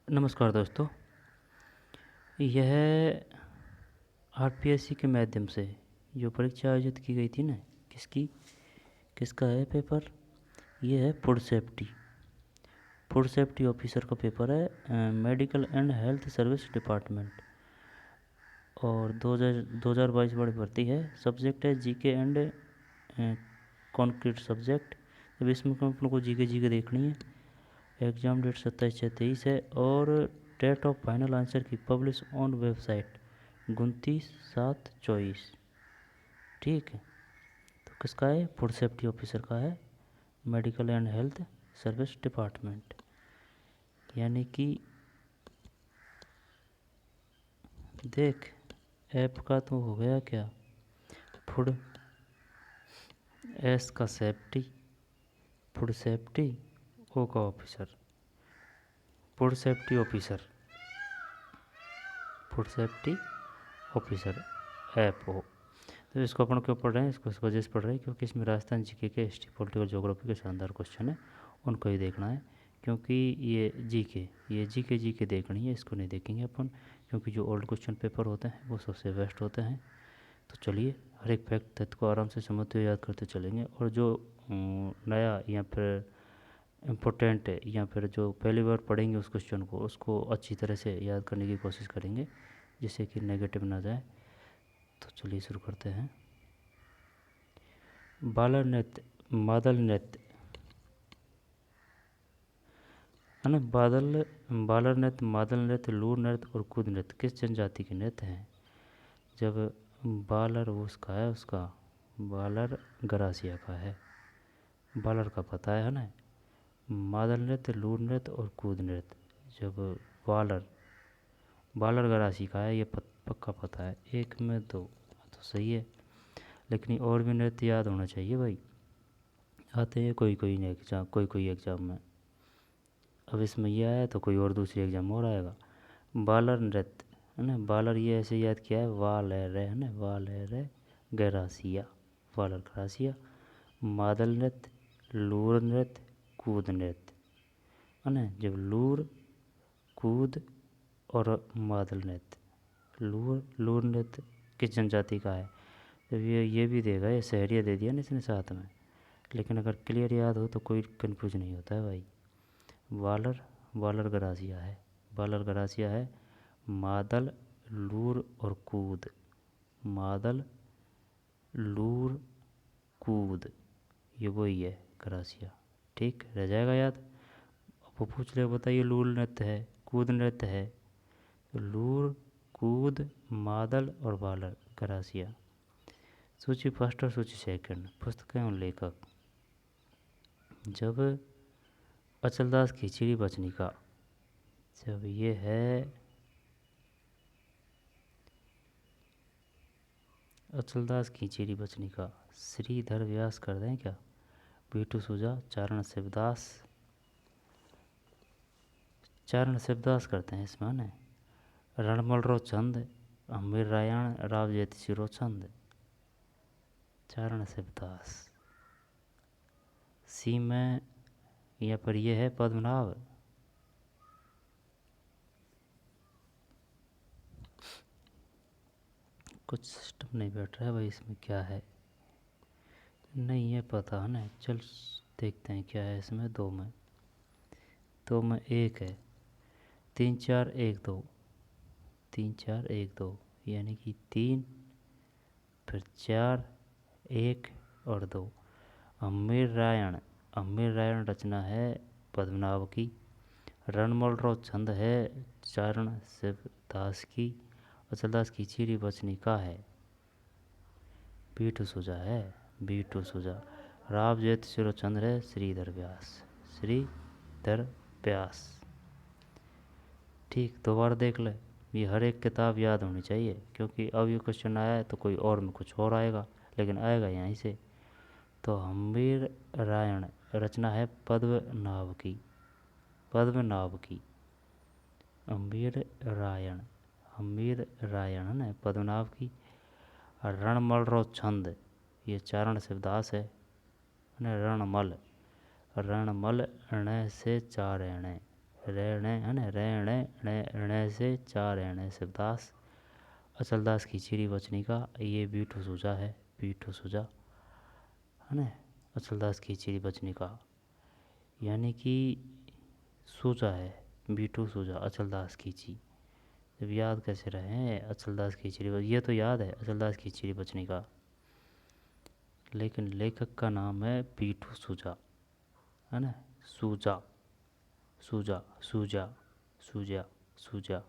नमस्कार दोस्तों। यह आरपीएससी के माध्यम से जो परीक्षा आयोजित की गई थी ना, किसका है पेपर? ये है फूड सेफ्टी ऑफिसर का पेपर है, medical and health service department. और 2022 वाली भर्ती है। सब्जेक्ट है जीके एंड कॉन्क्रीट सब्जेक्ट। अब इसमें अपन को जीके देखनी है। एग्ज़ाम डेट 27/6/23 है और डेट ऑफ फाइनल आंसर की पब्लिश ऑन वेबसाइट 29/7/24। ठीक है, तो किसका है? फूड सेफ्टी ऑफिसर का है, medical and health service department. यानी कि देख, ऐप का तो हो गया क्या? फूड, एस का सेफ्टी, फूड सेफ्टी, ओ का officer, food safety officer, food safety officer app हो। तो इसको अपन क्यों पढ़ रहे हैं? इसको इस वजह से पढ़ रहे हैं क्योंकि इसमें राजस्थान जीके के हिस्ट्री, पॉलिटिकल, ज्योग्राफी के शानदार क्वेश्चन है, उनको ही देखना है। क्योंकि ये जीके देखनी है, इसको नहीं देखेंगे अपन, क्योंकि जो ओल्ड क्वेश्चन पेपर होते हैं वो सबसे बेस्ट होते हैं। तो चलिए, हर एक फैक्ट तथ्य को आराम से समझते हुए याद करते चलेंगे। और जो नया या फिर इम्पोर्टेंट है या फिर जो पहली बार पढ़ेंगे उस क्वेश्चन को, उसको अच्छी तरह से याद करने की कोशिश करेंगे, जिससे कि नेगेटिव ना जाए। तो चलिए शुरू करते हैं। बालर नृत्य, मादल नृत्य है ना। बालर नृत्य, मादल नृत्य, लूर नृत्य और कूद नृत्य किस जनजाति के नृत्य हैं? जब बालर वो उसका है, उसका बालर गरासिया का है, बालर का पता है ना। मादल नृत्य, लूर नृत्य और कूद नृत्य जब बालर बालर गरासी का है, ये पक्का पता है। एक में दो तो सही है, लेकिन और भी नृत्य याद होना चाहिए भाई, आते हैं कोई एग्ज़ाम में। अब इसमें ये आया तो कोई और दूसरी एग्ज़ाम और आएगा। बालर नृत्य है ना, बालर ये ऐसे याद किया है, वाल है रे है ना, वाल है रे गरासिया, बालर गरासिया। मादल नृत्य, लूर नृत्य, कूद नृत्य है ना। जब लूर, कूद और मादल नृत्य, लूर नृत्य किस जनजाति का है? जब ये भी देगा, ये शहरिया दे दिया ना इसने साथ में, लेकिन अगर क्लियर याद हो तो कोई कन्फ्यूज नहीं होता है भाई। बालर गरासिया है, बालर गरासिया है। मादल, लूर और कूद, मादल, लूर, कूद, ये वही है गरासिया। ठीक, रह जाएगा याद। अब वो पूछ ले, बताइए लूर नृत्य है, कूद नृत्य है, तो लूर, कूद, मादल और बालर गरासिया। सूची फर्स्ट और सूची सेकंड, पुस्तक एवं लेखक। जब अचलदास खिचड़ी बचनी का, जब ये है अचलदास खिचड़ी बचनी का, श्रीधर व्यास कर दें क्या? बीटू सुजा, चारण शिवदास करते हैं इसमें ना। रणमल रो छंद, अमीर रायण, राव जेती सिरो छंद, चारण शिवदास। सी में यहाँ पर ये है पद्मनाभ। कुछ सिस्टम नहीं बैठ रहा है भाई, इसमें क्या है नहीं है पता है ना। चल देखते हैं क्या है इसमें। दो में एक है, 3 4 1 2, 3 4 1 2, यानी कि 3 फिर 4 1 और 2। अमीर रायण रचना है पद्मनाभ की। रणमल रो छंद है चारण शिवदास की। अचलदास की खिचड़ी बचनी का है बीटू सुजा है, बीटू सुजा। राव जेत सिरो चंद्र है श्रीधर व्यास। ठीक, दोबारा देख ले, ये हर एक किताब याद होनी चाहिए, क्योंकि अब ये क्वेश्चन आया है तो कोई और में कुछ और आएगा, लेकिन आएगा यहीं से। तो अमीर रायण रचना है पद्मनाभ की, अमीर रायण है ना पद्मनाभ की। और रणमल रो छंद, ये चारण शिवदास है ना। रणमल रण से 4 एणे, रहने है ना, रहने से चार रहने शिवदास। अचलदास की चिड़ी बचनी का, ये बीठू सूजा है, बीठू सूजा है ना। अचलदास की चिड़ी बचनी का यानी कि सूजा है, बीठू सूजा अचलदास की ची। जब याद कैसे रहे हैं अचलदास की चिड़ी, ये तो याद है अचलदास की चिड़ी बचनी का, लेकिन लेखक का नाम है बीठू सूजा है ना। सूजा, सूजा, सूजा, सूजा, सूजा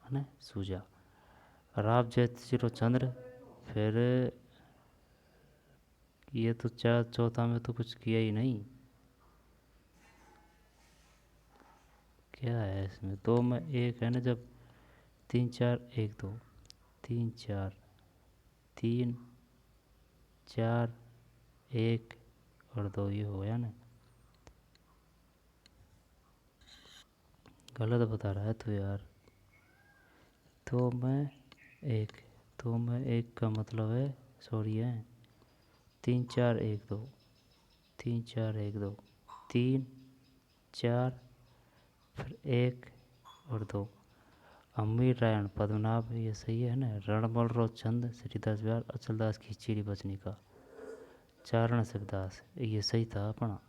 है ना, सूजा। राव जैत सिरो चंद्र, फिर ये तो चार चौथा में तो कुछ किया ही नहीं, क्या है इसमें। दो में एक है ना, जब तीन चार एक दो, तीन चार, तीन चार एक और दो, ये हो गया ना। गलत बता रहा है तो यार। दो में एक, दो में एक का मतलब है, सॉरी है, तीन चार एक दो, तीन चार एक दो, तीन चार फिर एक और दो। अमीर रायण पद्मनाभ, ये सही है ना। रणमल रो चंद श्रीदास बिहार अचलदास की चिड़ी बचनी का चारण शिवदास, ये सही था अपना।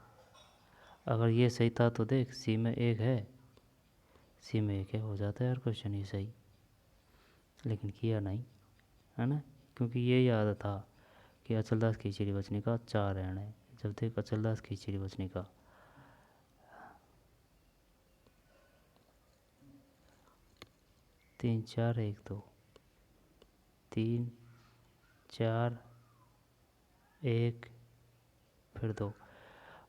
अगर ये सही था तो देख सी में एक है, सी में एक है, हो जाता है यार क्वेश्चन ये सही, लेकिन किया नहीं है ना, क्योंकि ये याद था कि अचलदास की चिड़ी बचनी का चार रहन है। जब देख अचलदास की चिड़ी बचनी का, तीन चार एक दो, तीन चार एक फिर दो।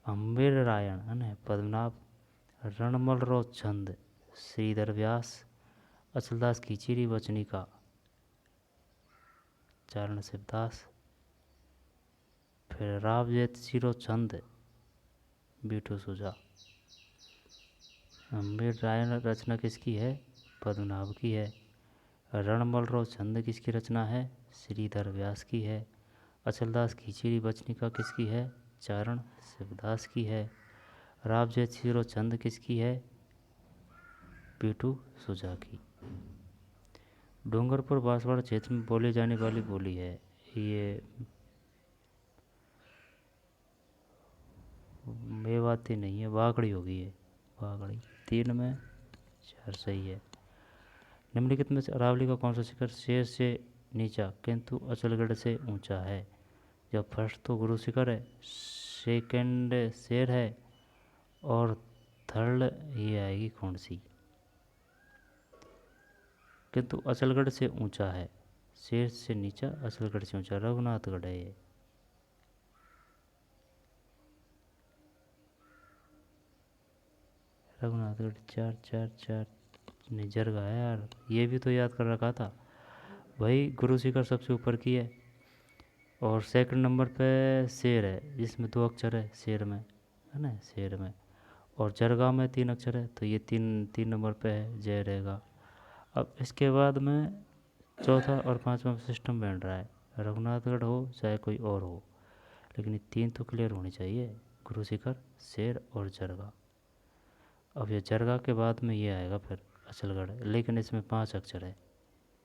अम्बेर रायण है ना पद्मनाभ, रणमल रो छंद श्रीधर व्यास अचलदास की चिड़ी बचनी का चारण शिवदास, फिर रावजेत सिरो चंद बीठू सुजा। अम्बेर रायण रचना किसकी है, पद्मनाभ की है। रणमल रो छंद किसकी रचना है, श्रीधर व्यास की है। अचलदास की चिड़ी बचनी का किसकी है, चारण शिवदास की है। रावजेत सिरो चंद किसकी है, बीठू सुजा की। डूंगरपुर बांसवाड़ा क्षेत्र में बोली जाने वाली बोली है, ये मेवाती नहीं है, वागड़ी होगी ये, वागड़ी। तीन में चार सही है। निम्नलिखित में से अरावली का कौन सा शिखर शेर से नीचा किंतु अचलगढ़ से ऊंचा है। जब फर्स्ट तो गुरु शिखर है, सेकंड शेर है, और थर्ड ये आएगी कौन सी, किंतु अचलगढ़ से ऊंचा है। शेर से नीचा अचलगढ़ से ऊंचा, रघुनाथगढ़ है ये। रघुनाथगढ़ चार चार चार नहीं, जरगा है यार, ये भी तो याद कर रखा था भाई। गुरु शिखर सबसे ऊपर की है, और सेकंड नंबर पे शेर है जिसमें दो अक्षर है शेर में, है ना, शेर में। और जरगा में तीन अक्षर है, तो ये तीन तीन नंबर पे है, जय रहेगा। अब इसके बाद में चौथा और पांचवा सिस्टम बन रहा है, रघुनाथगढ़ हो चाहे कोई और हो, लेकिन ये तीन तो क्लियर होनी चाहिए, गुरु शिखर, शेर और जरगा। अब ये जरगा के बाद में ये आएगा फिर अचलगढ़, लेकिन इसमें पांच अक्षर है,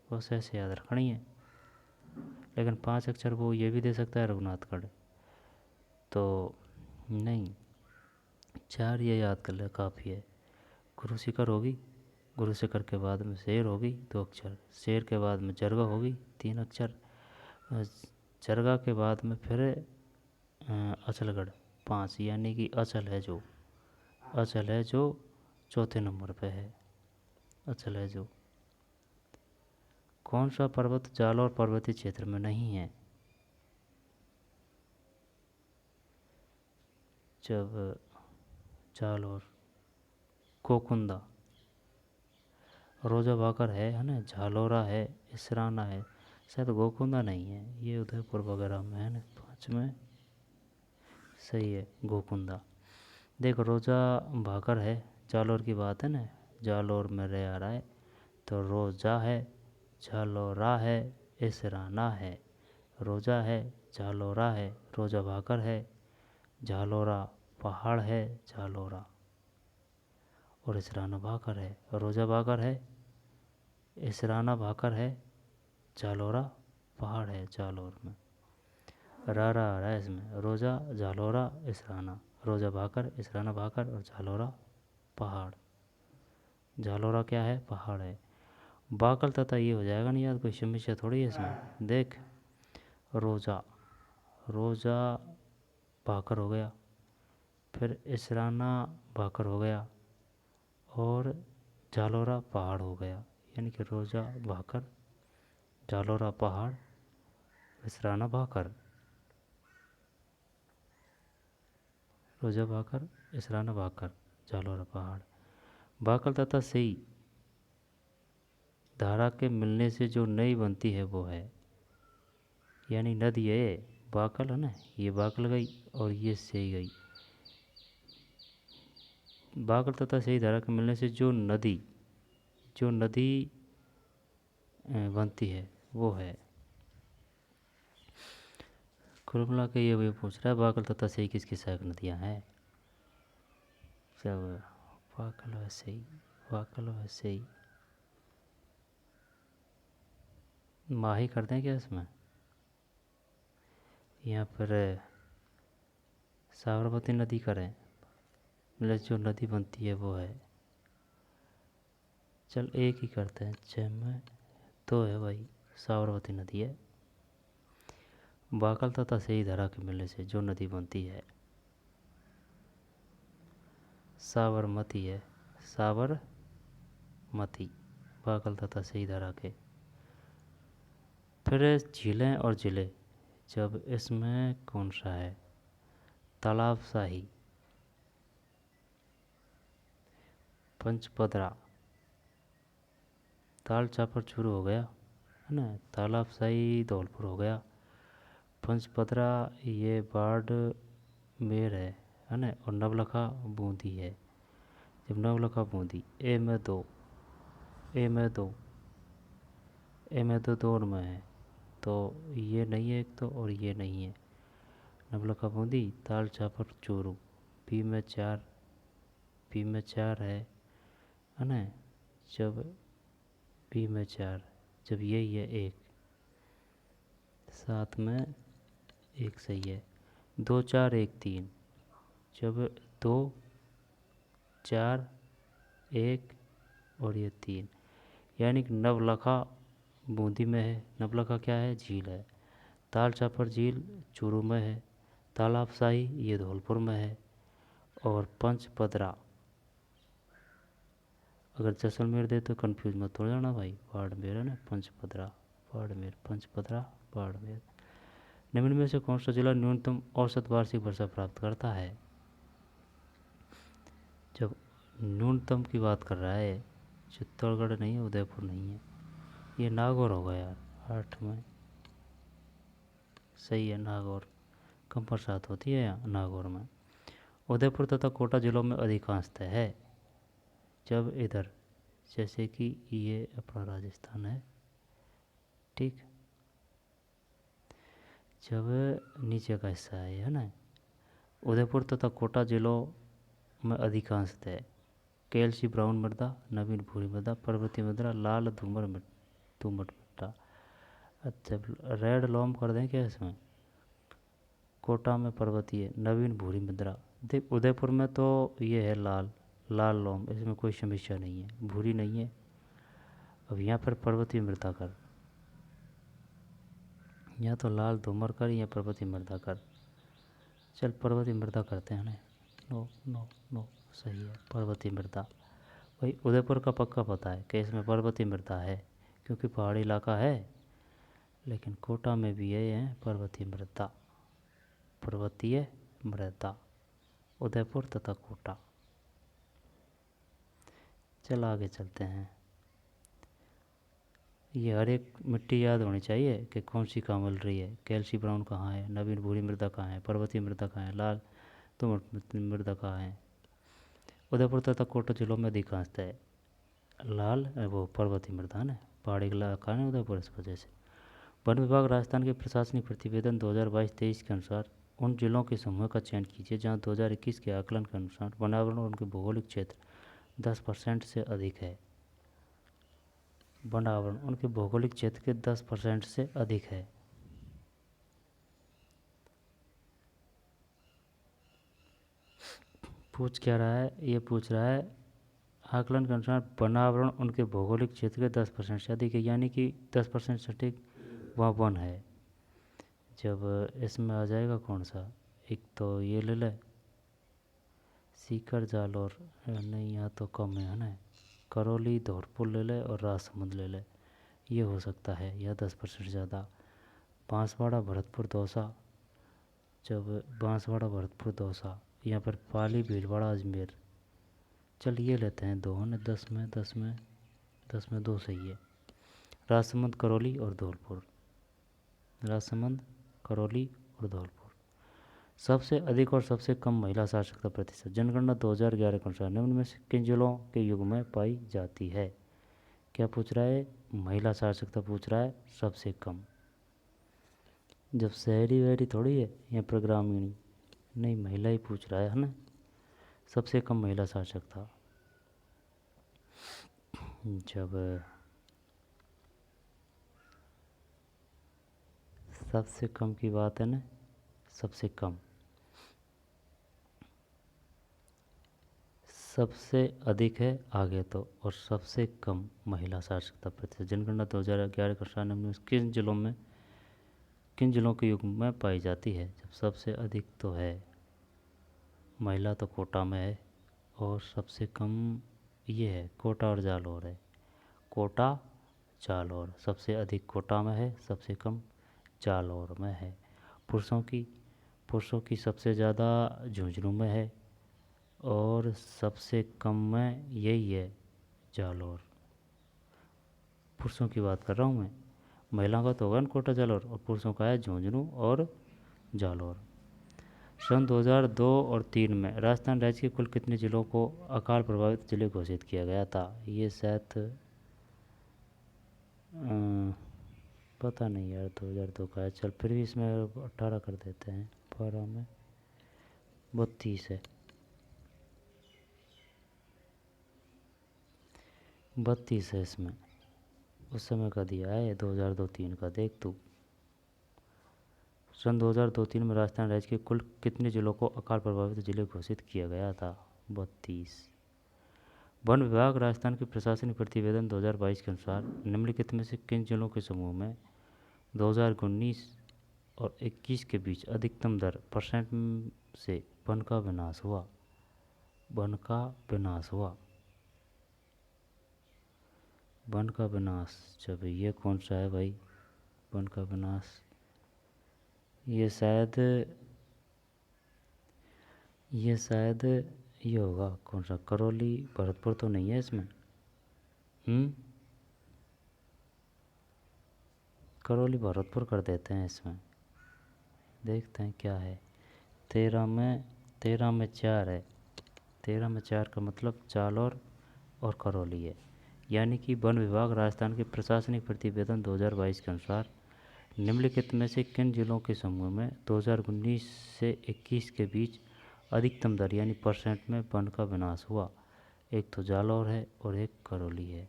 बस ऐसे याद रखनी है। लेकिन पांच अक्षर वो ये भी दे सकता है रघुनाथगढ़, तो नहीं, चार ये याद कर ले काफ़ी है। गुरु शिखर होगी, गुरु शिखर के बाद में शेर होगी दो अक्षर, शेर के बाद में जरगा होगी तीन अक्षर, जरगा के बाद में फिर अचलगढ़ पाँच, यानी कि अचल है जो, अचल है जो चौथे नंबर पे है, अचल है जो। कौन सा पर्वत जालौर पर्वतीय क्षेत्र में नहीं है। जब जालौर, कोकुंदा, रोजा भाकर है ना, झालोरा है, इसराना है, शायद गोकुंदा नहीं है, ये उदयपुर वगैरह में है ना। पाँच में सही है गोकुंदा। देखो रोजा भाकर है, जालौर की बात है ना, जालौर में रह आ रहा है, तो रोजा है, झालोरा है, इसराना है। रोजा है, झालोरा है, रोजा भाकर है, झालोरा पहाड़ है, झालोरा। और इसराना भाकर है। रोजा भाकर है, इसराना भाकर है, जालोरा पहाड़ है जालोर में। रा आ रहा है इसमें, रोजा जालोरा इसराना, रोजा भाकर इसराना भाकर और जालोरा पहाड़। जालोरा क्या है? पहाड़ है। बाकल तथा ये हो जाएगा नहीं यार, कोई समस्या थोड़ी है इसमें। देख, रोजा, रोजा भाकर हो गया, फिर इसराना भाकर हो गया और जालोरा पहाड़ हो गया। यानी कि रोजा भाकर, जालोरा पहाड़, इसराना भाकर, रोजा भाकर, इसराना भाकर, जालोरा पहाड़। बाकल तथा सही धारा के मिलने से जो नई बनती है वो है, यानी नदी है ये, बाकल है ना, ये बाकल गई और ये सही गई। बाकल तथा सही धारा के मिलने से जो नदी बनती है वो है। कुल मिला के ये पूछ रहा है बाकल तथा सही किसकी सहायक नदियाँ हैं। सब बाकल व सही, बाकल व सही माही कर दें क्या इसमें? यहाँ पर साबरमती नदी करें, मतलब जो नदी बनती है वो है। चल एक ही करते हैं, 6 में 2 है भाई, साबरमती नदी है। बाकल तथा सही धारा के मिलने से जो नदी बनती है साबरमती है, साबरमती, बाकल तथा सही धारा के। फिर झीलें और जिले, जब इसमें कौन सा है? तालाब शाही, पंचपदरा, ताल चापर चूरू हो गया है ना, तालाब शाही धौलपुर हो गया, पंचपदरा ये बाड़मेर है ना, और नवलखा बूंदी है। जब नवलखा बूंदी, ए में दो, ए में दो, ए में तो 2 में है, तो ये नहीं है एक तो और ये नहीं है। नवलखा बूंदी, ताल चापर चूरू, बी में 4, बी में 4 है ना, जब बी में 4, जब यही है 1, 7 में 1 सही है। 2 4 1 3, जब 2 4 1 और ये 3, यानी कि नवलखा बूंदी में है। नवलखा क्या है? झील है। ताल चापर झील चूरू में है, तालाब शाही ये धौलपुर में है, और पंचपदरा अगर जैसलमेर दे तो कंफ्यूज मत हो जाना भाई, बाड़मेर है ना, पंचपदरा बाड़मेर, पंचपदरा बाड़मेर। निम्न में से कौन सा जिला न्यूनतम औसत वार्षिक वर्षा प्राप्त करता है? जब न्यूनतम की बात कर रहा है, चित्तौड़गढ़ नहीं है, उदयपुर नहीं है, ये नागौर होगा यार, 8 में सही है। नागौर कम बरसात होती है यहाँ नागौर में। उदयपुर तथा कोटा जिलों में अधिकांशतः है, जब इधर जैसे कि ये अपना राजस्थान है, ठीक, जब नीचे का हिस्सा है ना, उदयपुर तथा कोटा जिलों में अधिकांशतः कैल्सी ब्राउन मृदा, नवीन भूरी मृदा, पर्वतीय मृदा, लाल दोमट मृदा। अच्छा, रेड लॉम कर दें क्या इसमें? कोटा में पर्वतीय, नवीन भूरी मृदा। देख उदयपुर में तो ये है लाल लॉम, इसमें कोई समस्या नहीं है, भूरी नहीं है। अब यहाँ पर पर्वतीय मृदा कर, यहाँ तो लाल धूमर कर, या पर्वतीय मृदा कर। चल पर्वतीय मृदा करते हैं ना, नो नो नो सही है पर्वतीय मृदा। भाई उदयपुर का पक्का पता है कि इसमें पर्वतीय मृदा है, क्योंकि पहाड़ी इलाका है। लेकिन कोटा में भी ये है पर्वतीय मृदा, पर्वतीय मृदा, उदयपुर तथा कोटा। चल आगे चलते हैं। ये हर एक मिट्टी याद होनी चाहिए कि कौन सी कहाँ मिल रही है। कैल्सी ब्राउन कहाँ है, नवीन भूरी मृदा कहाँ है, पर्वतीय मृदा कहाँ है, लाल दोमट मृदा कहाँ है। उदयपुर तथा कोटा जिलों में अधिकांशतः है लाल वो पर्वतीय मृदा है ना, पहाड़ी इलाका है उदयपुर, इस वजह से। वन विभाग राजस्थान के प्रशासनिक प्रतिवेदन 2022-23 के अनुसार उन जिलों के समूह का चयन कीजिए जहां 2021 के आकलन के अनुसार वनावरण और उनके भौगोलिक क्षेत्र 10% से अधिक है। वन आवरण उनके भौगोलिक क्षेत्र के 10% से अधिक है। पूछ क्या रहा है, ये पूछ रहा है आकलन के अनुसार वन आवरण उनके भौगोलिक क्षेत्र के 10% से अधिक है, यानी कि 10% से अधिक वहाँ वन है। जब इसमें आ जाएगा कौन सा, एक तो ये ले ले सीकर जालौर, नहीं यहाँ तो कम है ना, करौली धौलपुर ले ले और राजसमंद ले ले, ये हो सकता है या 10% से ज़्यादा। बांसवाड़ा भरतपुर दौसा, जब बांसवाड़ा भरतपुर दौसा, यहाँ पर पाली भीलवाड़ा अजमेर, चल ये लेते हैं 2 है ना, 10 में 2 सही है। राजसमंद करौली और धौलपुर, राजसमंद करौली और धौलपुर। सबसे अधिक और सबसे कम महिला साक्षरता प्रतिशत जनगणना 2011 के अनुसार निम्न में से किन जिलों के युग में पाई जाती है। क्या पूछ रहा है, महिला साक्षरता पूछ रहा है सबसे कम। जब शहरी वहरी थोड़ी है या पर ग्रामीणी, नहीं महिला ही पूछ रहा है ना, सबसे कम महिला साक्षरता। जब सबसे कम की बात है ना, सबसे कम, सबसे अधिक है आगे तो, और सबसे कम महिला साक्षरता प्रतिशत जनगणना 2011 के अनुसार निम्न में किन जिलों के युग में पाई जाती है। जब सबसे अधिक तो है महिला तो कोटा में है, और सबसे कम ये है कोटा और जालौर है, कोटा जालौर, सबसे अधिक कोटा में है, सबसे कम जालौर में है। पुरुषों की सबसे ज़्यादा झुंझुनू में है, और सबसे कम में यही है जालौर। पुरुषों की बात कर रहा हूँ मैं, महिलाओं का तो होगा कोटा जालौर, और पुरुषों का है झुंझुनू और जालौर। सन 2002 और 3 में राजस्थान राज्य के कुल कितने जिलों को अकाल प्रभावित जिले घोषित किया गया था। ये शायद पता नहीं यार, 2002 का है, चल फिर भी इसमें 18 कर देते हैं, 12 में 32 है, 32 है इसमें। उस समय का दिया है 2002-3 का, देख तू। सन 2002-3 में राजस्थान राज्य के कुल कितने जिलों को अकाल प्रभावित जिले घोषित किया गया था। 32। वन विभाग राजस्थान के प्रशासनिक प्रतिवेदन 2022 के अनुसार निम्नलिखित में से किन जिलों के समूह में 2019 और 21 के बीच अधिकतम दर % से वन का विनाश हुआ। वन का विनाश हुआ, वन का विनाश। जब ये कौन सा है भाई, वन का विनाश, ये शायद ये होगा कौन सा, करौली भरतपुर तो नहीं है इसमें। करौली भरतपुर कर देते हैं इसमें, देखते हैं क्या है। 13 में 4 है, 13 में 4 का मतलब जालौर और करौली है। यानी कि वन विभाग राजस्थान के प्रशासनिक प्रतिवेदन 2022 के अनुसार निम्नलिखित में से किन जिलों के समूह में 2019 से 21 के बीच अधिकतम दर यानी % में वन का विनाश हुआ। एक तो जालौर है और एक करौली है,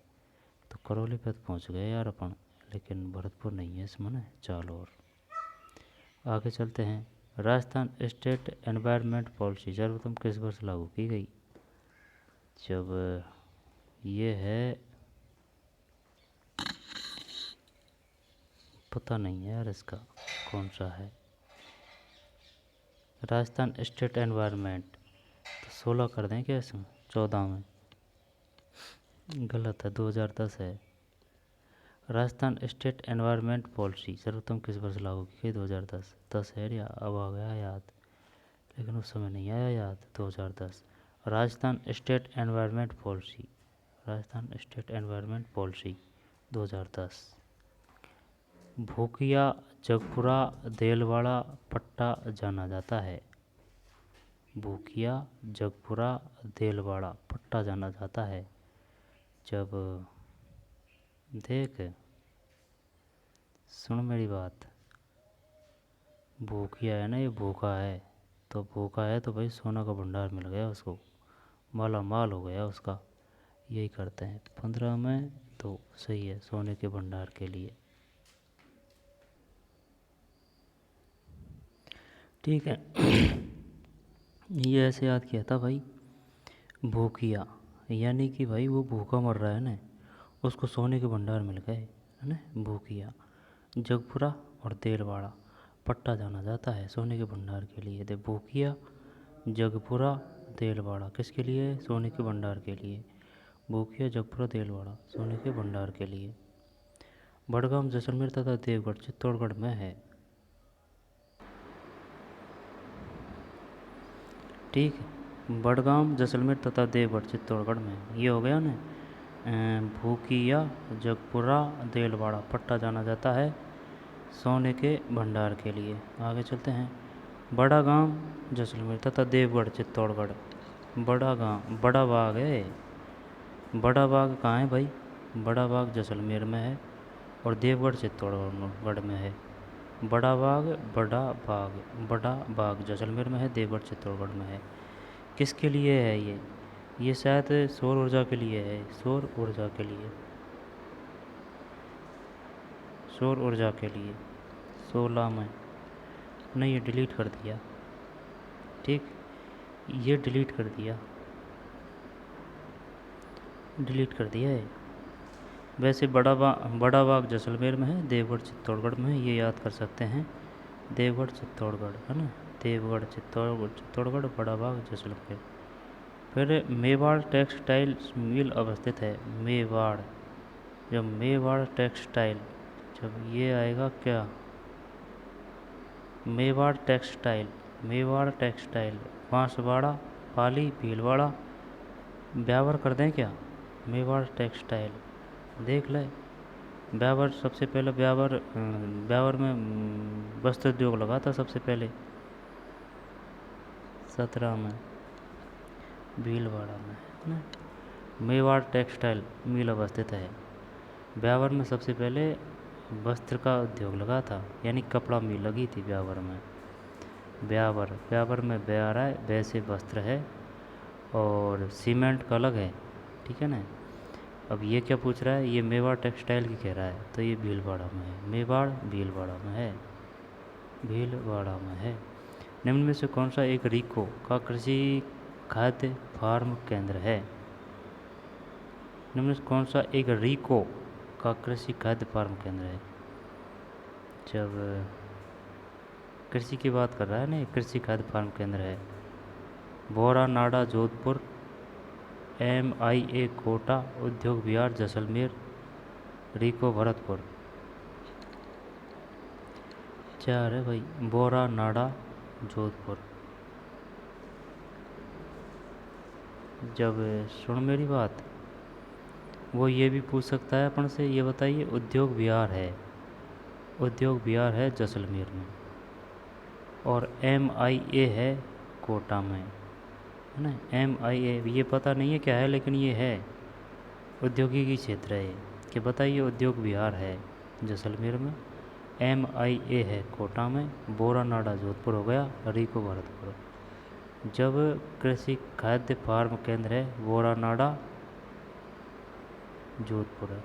तो करौली पे तो पहुँच गए यार अपन, लेकिन भरतपुर नहीं है इसमें ना, जालौर। आगे चलते हैं। राजस्थान स्टेट एनवायरनमेंट पॉलिसी सर्वप्रथम किस वर्ष लागू की गई। जब ये है पता नहीं है यार इसका कौन सा है, राजस्थान स्टेट एनवायरनमेंट, तो 16 कर दें क्या इसमें, 14 में, गलत है, 2010 है। राजस्थान स्टेट एनवायरनमेंट पॉलिसी सर्वप्रथम किस वर्ष लागू की गई, 2010। 10 है या अब आ गया याद, लेकिन उस समय नहीं आया याद, 2010। Rajasthan state environment policy, Rajasthan state environment policy 2010। भूकिया Jagpura Delwara पट्टा जाना जाता है। भूकिया जगपुरा देलवाड़ा पट्टा जाना जाता है। जब देख सुन मेरी बात, भूकिया है ना, ये भूखा है, तो भूखा है तो भाई सोना का भंडार मिल गया उसको, माला माल हो गया उसका, यही करते हैं। 15 में तो सही है, सोने के भंडार के लिए। ठीक है। ये ऐसे याद किया था भाई, भूखिया, यानी कि भाई वो भूखा मर रहा है ना, उसको सोने के भंडार मिल गए, है ना। भूखिया, जगपुरा और देलवाड़ा पट्टा जाना जाता है सोने के भंडार के लिए। दे भूखिया, जगपुरा, देलवाड़ा किसके लिए? सोने के भंडार के लिए। भूखिया, जगपुरा, देलवाड़ा सोने के भंडार के लिए। बड़गाम जैसलमेर तथा देवगढ़ चित्तौड़गढ़ में है। ठीक है, बड़गाम जैसलमेर तथा देवगढ़ चित्तौड़गढ़ में। ये हो गया ना। भूकिया, जगपुरा, देलवाड़ा पट्टा जाना जाता है सोने के भंडार के लिए। आगे चलते हैं। बड़ा गांव जैसलमेर तथा देवगढ़ चित्तौड़गढ़। बड़ा गांव, बड़ा बाग है। बड़ा बाग कहाँ है भाई? बड़ा बाग जैसलमेर में है और देवगढ़ चित्तौड़गढ़ में है। बड़ा बाग, बड़ा बाग, बड़ा बाग जैसलमेर में है, देवगढ़ चित्तौड़गढ़ में है। किसके लिए है ये? ये शायद सौर ऊर्जा के लिए है, सौर ऊर्जा के लिए, सौर ऊर्जा के लिए। 16 में नहीं, ये डिलीट कर दिया। ठीक, ये डिलीट कर दिया, डिलीट कर दिया है। वैसे बड़ा बाग जैसलमेर में है, देवगढ़ चित्तौड़गढ़ में है, ये याद कर सकते हैं। देवगढ़ चित्तौड़गढ़ है ना, देवगढ़ चित्तौड़गढ़, बड़ा बाग जैसलमेर। फिर मेवाड़ टेक्सटाइल मिल अवस्थित है। मेवाड़, जब मेवाड़ टेक्सटाइल, जब ये आएगा क्या? मेवाड़ टेक्सटाइल, मेवाड़ टेक्सटाइल, बांसवाड़ा, पाली, भीलवाड़ा, ब्यावर कर दें क्या? मेवाड़ टेक्सटाइल देख ले। ब्यावर सबसे पहले, ब्यावर में वस्त्र उद्योग लगा था सबसे पहले 17 में, भीलवाड़ा में, है ना। मेवाड़ टेक्सटाइल मिल अवस्थित है। ब्यावर में सबसे पहले वस्त्र का उद्योग लगा था, यानी कपड़ा मिल लगी थी ब्यावर में। ब्यावर, ब्यावर में बै आ रहा है, बै से वस्त्र है और सीमेंट का अलग है, ठीक है ना। अब ये क्या पूछ रहा है? ये मेवाड़ टेक्सटाइल की कह रहा है, तो ये भीलवाड़ा में है। मेवाड़ भीलवाड़ा में है, भीलवाड़ा में है। निम्न में से कौन सा एक रीको का कृषि खाद्य फार्म केंद्र है? निम्न में से कौन सा एक रीको का कृषि खाद्य फार्म केंद्र है? जब कृषि की बात कर रहा है ना, कृषि खाद्य फार्म केंद्र है। बोरा नाडा जोधपुर, MIA कोटा, उद्योग विहार जैसलमेर, रीको भरतपुर। 4 है भाई, बोरा नाडा जोधपुर। जब सुन मेरी बात, वो ये भी पूछ सकता है अपन से, ये बताइए उद्योग विहार है, उद्योग विहार है जैसलमेर में और MIA है कोटा में, है ना। MIA ये पता नहीं है क्या है, लेकिन ये है औद्योगिकी क्षेत्र है। कि बताइए उद्योग विहार है जैसलमेर में, MIA है कोटा में, बोरा नाडा जोधपुर हो गया, रीको भरतपुर। जब कृषि खाद्य फार्म केंद्र है बोरा नाडा जोधपुर है।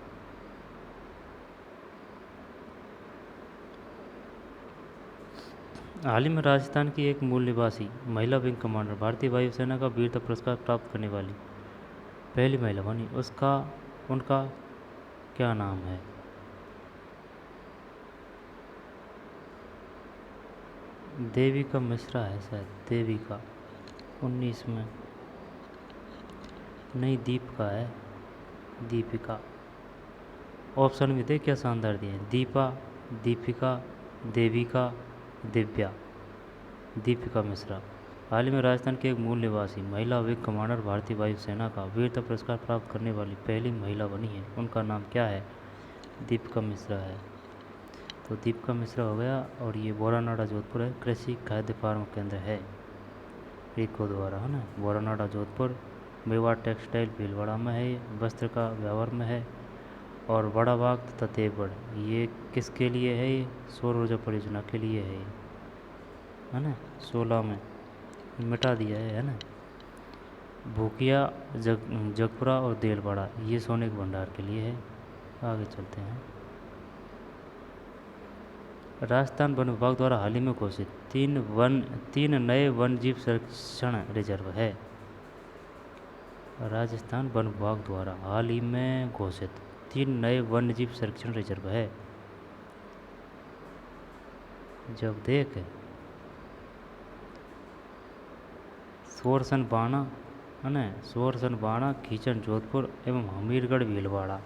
हाल ही में राजस्थान की एक मूल निवासी महिला विंग कमांडर, भारतीय वायुसेना का वीरता पुरस्कार प्राप्त करने वाली पहली महिला बनी। उनका क्या नाम है? देविका मिश्रा है शायद, देविका। 19 में नहीं, दीपिका है, दीपिका। ऑप्शन भी देख क्या शानदार दिए हैं, दीपा, दीपिका, देविका, दिव्या। दीपिका मिश्रा हाल ही में राजस्थान के एक मूल निवासी महिला विंग कमांडर, भारतीय वायुसेना का वीरता पुरस्कार प्राप्त करने वाली पहली महिला बनी है। उनका नाम क्या है? दीपिका मिश्रा है। तो दीपिका मिश्रा हो गया। और ये बोरानाडा जोधपुर है, कृषि खाद्य फार्म केंद्र है रीको द्वारा, है ना। बोरानाडा जोधपुर, मेवाड़ टेक्सटाइल भीलवाड़ा में है, वस्त्र का व्यापार में है। और बड़ा बाग तथा देवगढ़ ये किसके लिए है? ये सौर ऊर्जा परियोजना के लिए है ना। 16 में मिटा दिया है ना। भूकिया, जगपुरा और देलवाड़ा ये सोने के भंडार के लिए है। आगे चलते हैं। राजस्थान वन विभाग द्वारा हाल ही में घोषित 3 नए वन जीव संरक्षण रिजर्व है। राजस्थान वन विभाग द्वारा हाल ही में घोषित 3 नए वन्य जीव संरक्षण रिजर्व है। जब देख सोरसन बाणा है ना, सोरसन बाणा, खींचन जोधपुर एवं हमीरगढ़ भीलवाड़ा।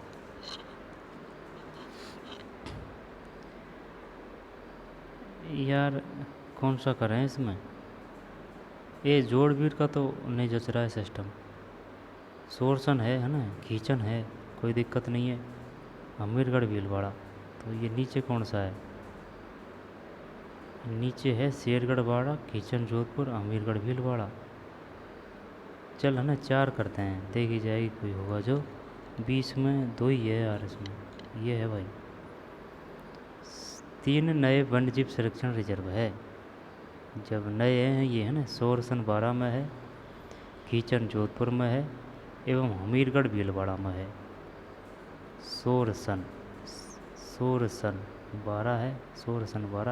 यार कौन सा करें इसमें, ये जोड़वीर का तो नहीं जच रहा है सिस्टम। सोरसन है ना, खींचन है, कोई दिक्कत नहीं है, हमीरगढ़ भीलवाड़ा, तो ये नीचे कौन सा है, नीचे है शेरगढ़ बाड़ा, खींचन जोधपुर, हमीरगढ़ भीलवाड़ा। चल है ना 4 करते हैं, देखी जाएगी कोई होगा जो। 20 में 2 ही है यार इसमें, ये है भाई। 3 नए वन्यजीव संरक्षण रिजर्व है। जब नए हैं ये है ना, सोरसन बारा में है, खींचन जोधपुर में है एवं हमीरगढ़ भीलवाड़ा में है। सोरसन सोरसन बारा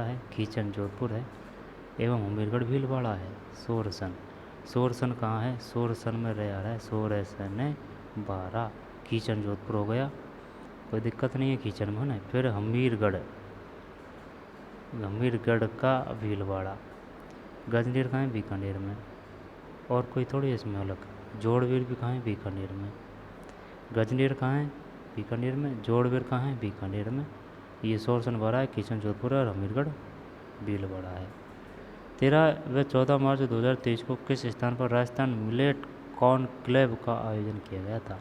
है, खींचन जोधपुर है एवं हमीरगढ़ भीलवाड़ा है। सोरसन कहाँ है, सोरसन में रह रहा है, सोरसन बारा, खींचन जोधपुर हो गया, कोई दिक्कत नहीं है खींचन में ना। फिर हमीरगढ़ का भीलवाड़ा, गजनेर कहाँ है, बीकानेर में, और कोई थोड़ी इसमें अलग। जोड़वीर भी कहाँ है, बीकानेर में। गजनेर कहाँ है, बीकानेर में। जोड़वीर कहाँ है, बीकानेर में। ये सोरसन बारा है, खींचन जोधपुर और हमीरगढ़ भीलवाड़ा है। 13 व 14 मार्च 2023 को किस स्थान पर राजस्थान मिलेट कॉन्क्लेव का आयोजन किया गया था।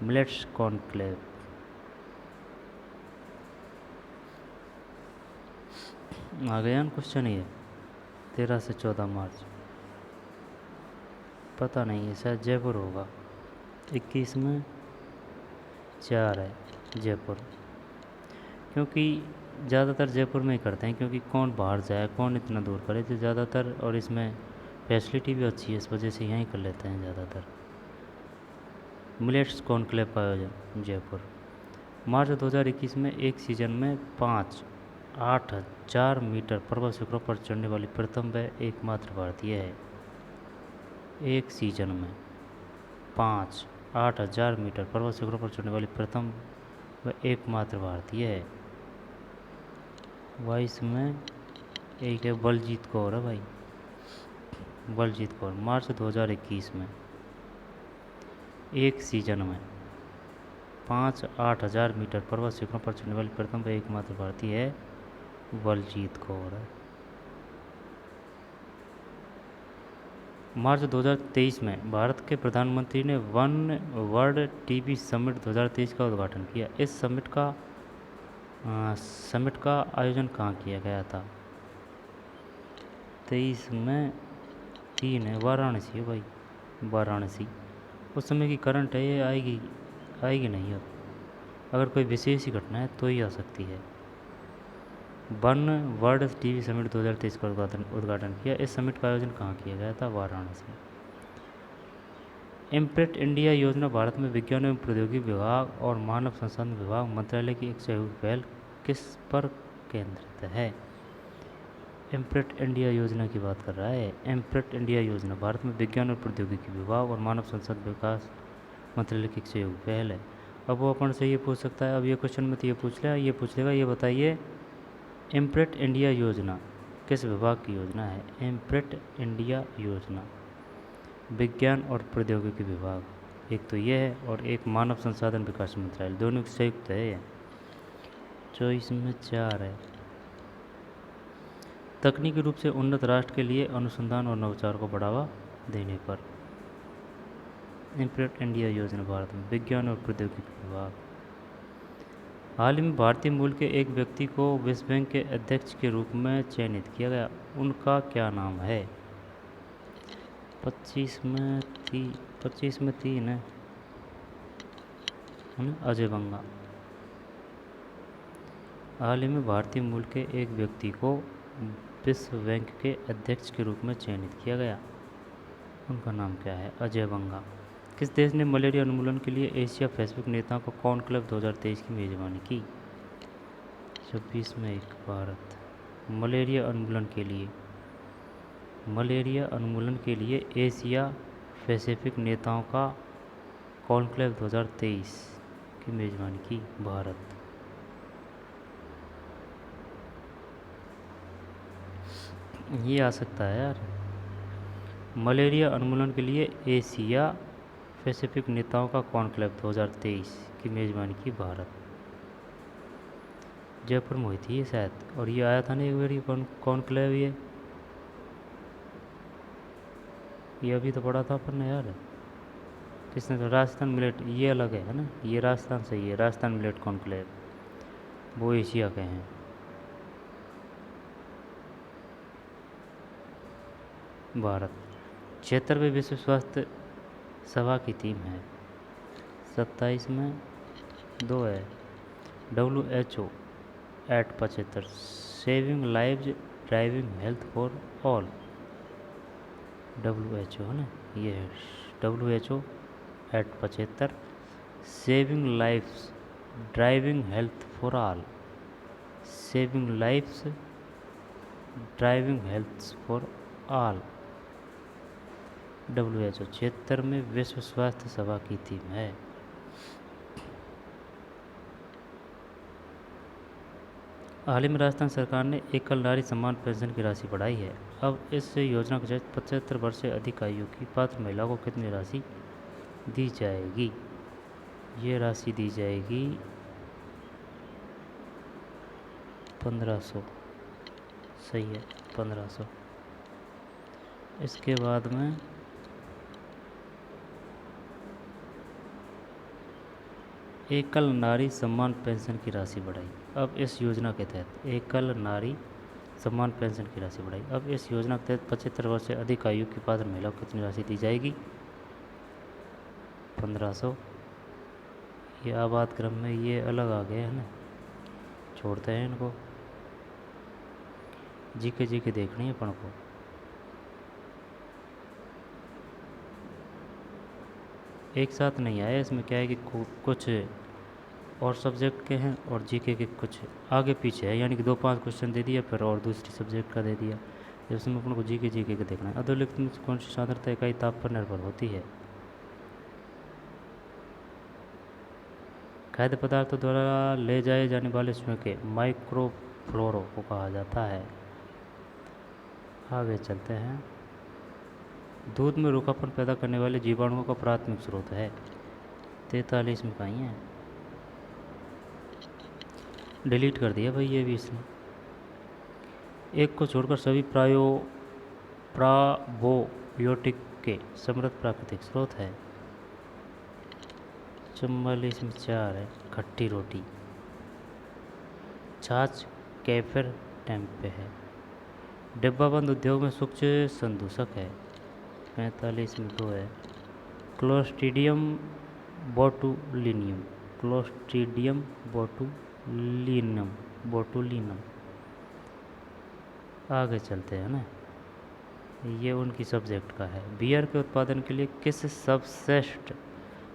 मिलेट्स कॉन्क्लेव आ गया क्वेश्चन, ये 13 से 14 मार्च, पता नहीं है, शायद जयपुर होगा। 21 में 4 है जयपुर, क्योंकि ज़्यादातर जयपुर में ही करते हैं, क्योंकि कौन बाहर जाए, कौन इतना दूर करे, तो ज़्यादातर, और इसमें फैसिलिटी भी अच्छी है, इस वजह से यहीं कर लेते हैं ज़्यादातर। मिलेट्स कॉन्क्लेव का आयोजन जयपुर। मार्च 2021 में एक सीजन में 8,000 मीटर पर्वत शिखरों पर चढ़ने वाली प्रथम व एकमात्र भारतीय है। एक सीजन में 8,000 मीटर पर्वत शिखरों पर चढ़ने वाली प्रथम व एकमात्र भारतीय है। 22 में एक है बलजीत कौर है भाई, बलजीत कौर। मार्च 2021 में एक सीजन में 8,000 मीटर पर्वत शिखरों पर चढ़ने वाली प्रथम व एकमात्र भारतीय है बलजीत कौर। मार्च 2023 में भारत के प्रधानमंत्री ने वन वर्ल्ड टीबी समिट 2023 का उद्घाटन किया। इस समिट का आयोजन कहाँ किया गया था। 23 में 3 है, वाराणसी है भाई, वाराणसी। उस समय की करंट है, ये आएगी नहीं अब, अगर कोई विशेष ही घटना है तो ही आ सकती है। वन वर्ल्ड टीबी समिट 2023 का उद्घाटन किया। इस समिट का आयोजन कहाँ किया गया था, वाराणसी। इम्प्रिंट इंडिया योजना भारत में विज्ञान एवं प्रौद्योगिकी विभाग और मानव संसाधन विभाग मंत्रालय की एक सहयोगी पहल किस पर केंद्रित है। इम्प्रिंट इंडिया योजना की बात कर रहा है। इम्प्रिंट इंडिया योजना भारत में विज्ञान और प्रौद्योगिकी विभाग और मानव संसाधन विकास मंत्रालय की एक सहयोगी पहल है। अब वो अपन से ये पूछ सकता है, अब ये क्वेश्चन में तो ये पूछ लेगा, ये बताइए इम्प्रिंट इंडिया योजना किस विभाग की योजना है। इम्प्रिंट इंडिया योजना विज्ञान और प्रौद्योगिकी विभाग, एक तो ये है और एक मानव संसाधन विकास मंत्रालय, दोनों की संयुक्त है ये। 24 में 4 है। तकनीकी रूप से उन्नत राष्ट्र के लिए अनुसंधान और नवाचार को बढ़ावा देने पर इम्प्रिंट इंडिया योजना भारत में विज्ञान और प्रौद्योगिकी विभाग। हाल ही में भारतीय मूल के एक व्यक्ति को विश्व बैंक के अध्यक्ष के रूप में चयनित किया गया, उनका क्या नाम है। 25 में 3 है ना, अजय बंगा। हाल ही में भारतीय मूल के एक व्यक्ति को विश्व बैंक के अध्यक्ष के रूप में चयनित किया गया, उनका नाम क्या है? अजय बंगा। किस देश ने मलेरिया उन्मूलन के लिए एशिया पैसिफिक नेताओं का कॉन्क्लेव 2023 की मेजबानी की? 26 में एक भारत। मलेरिया उन्मूलन के लिए एशिया पैसिफिक नेताओं का कॉन्क्लेव 2023 की मेजबानी की भारत। ये आ सकता है यार। मलेरिया उन्मूलन के लिए एशिया पैसिफिक नेताओं का कॉन्क्लेव 2023 की मेजबानी की भारत। जयपुर में हुई थी ये शायद, और ये आया था ना एक बार कॉन्क्लेव। ये अभी तो पढ़ा था अपन ने यार। किसने तो? राजस्थान मिलेट, ये अलग है ना, ये राजस्थान से ही है, राजस्थान मिलेट कॉन्क्लेव, वो एशिया के हैं। भारत। 76वें विश्व स्वास्थ्य सभा की थीम है? 27 में 2 है। WHO at 75, saving lives driving health for all. WHO है ना, ये है WHO at 75, saving lives driving health for all. Saving lives driving health for all. WHO 76 में विश्व स्वास्थ्य सभा की थीम है। हाल ही में राजस्थान सरकार ने एकल नारी सम्मान पेंशन की राशि बढ़ाई है। अब इस योजना के तहत 75 वर्ष से अधिक आयु की पात्र महिलाओं को कितनी राशि दी जाएगी? ये राशि दी जाएगी 1500। सही है, 1500। इसके बाद में एकल नारी सम्मान पेंशन की राशि बढ़ाई। अब इस योजना के तहत एकल नारी सम्मान पेंशन की राशि बढ़ाई। अब इस योजना के तहत 75 वर्ष से अधिक आयु की पात्र महिलाओं को कितनी राशि दी जाएगी? 1500। ये आबाद क्रम में ये अलग आ गए हैं ना, छोड़ते हैं इनको। जीके देखनी है अपन को। एक साथ नहीं आया, इसमें क्या है कि कुछ और सब्जेक्ट के हैं और जीके के कुछ आगे पीछे है, यानी कि 2-5 क्वेश्चन दे दिया फिर और दूसरी सब्जेक्ट का दे दिया। इसमें अपन को जीके के देखना है। अधोलिखित में कौन सी सांद्रता इकाई ताप पर निर्भर होती है? खाद्य पदार्थों द्वारा ले जाए जाने वाले के माइक्रोफ्लोरो को कहा जाता है। आगे चलते हैं। दूध में रूखापन पैदा करने वाले जीवाणुओं का प्राथमिक स्रोत है? 43 में कहीं है, डिलीट कर दिया भाई ये भी इसने। एक को छोड़कर सभी प्रोबायोटिक के समृद्ध प्राकृतिक स्रोत है। 44 में 4 है, खट्टी रोटी। छाछ कैफिर टेम्पे है। डिब्बाबंद उद्योग में सूक्ष्म संदूषक है। 45 में 2 है, क्लोस्ट्रीडियम बोटुलिनम। आगे चलते हैं ना, ये उनकी सब्जेक्ट का है। बियर के उत्पादन के लिए किस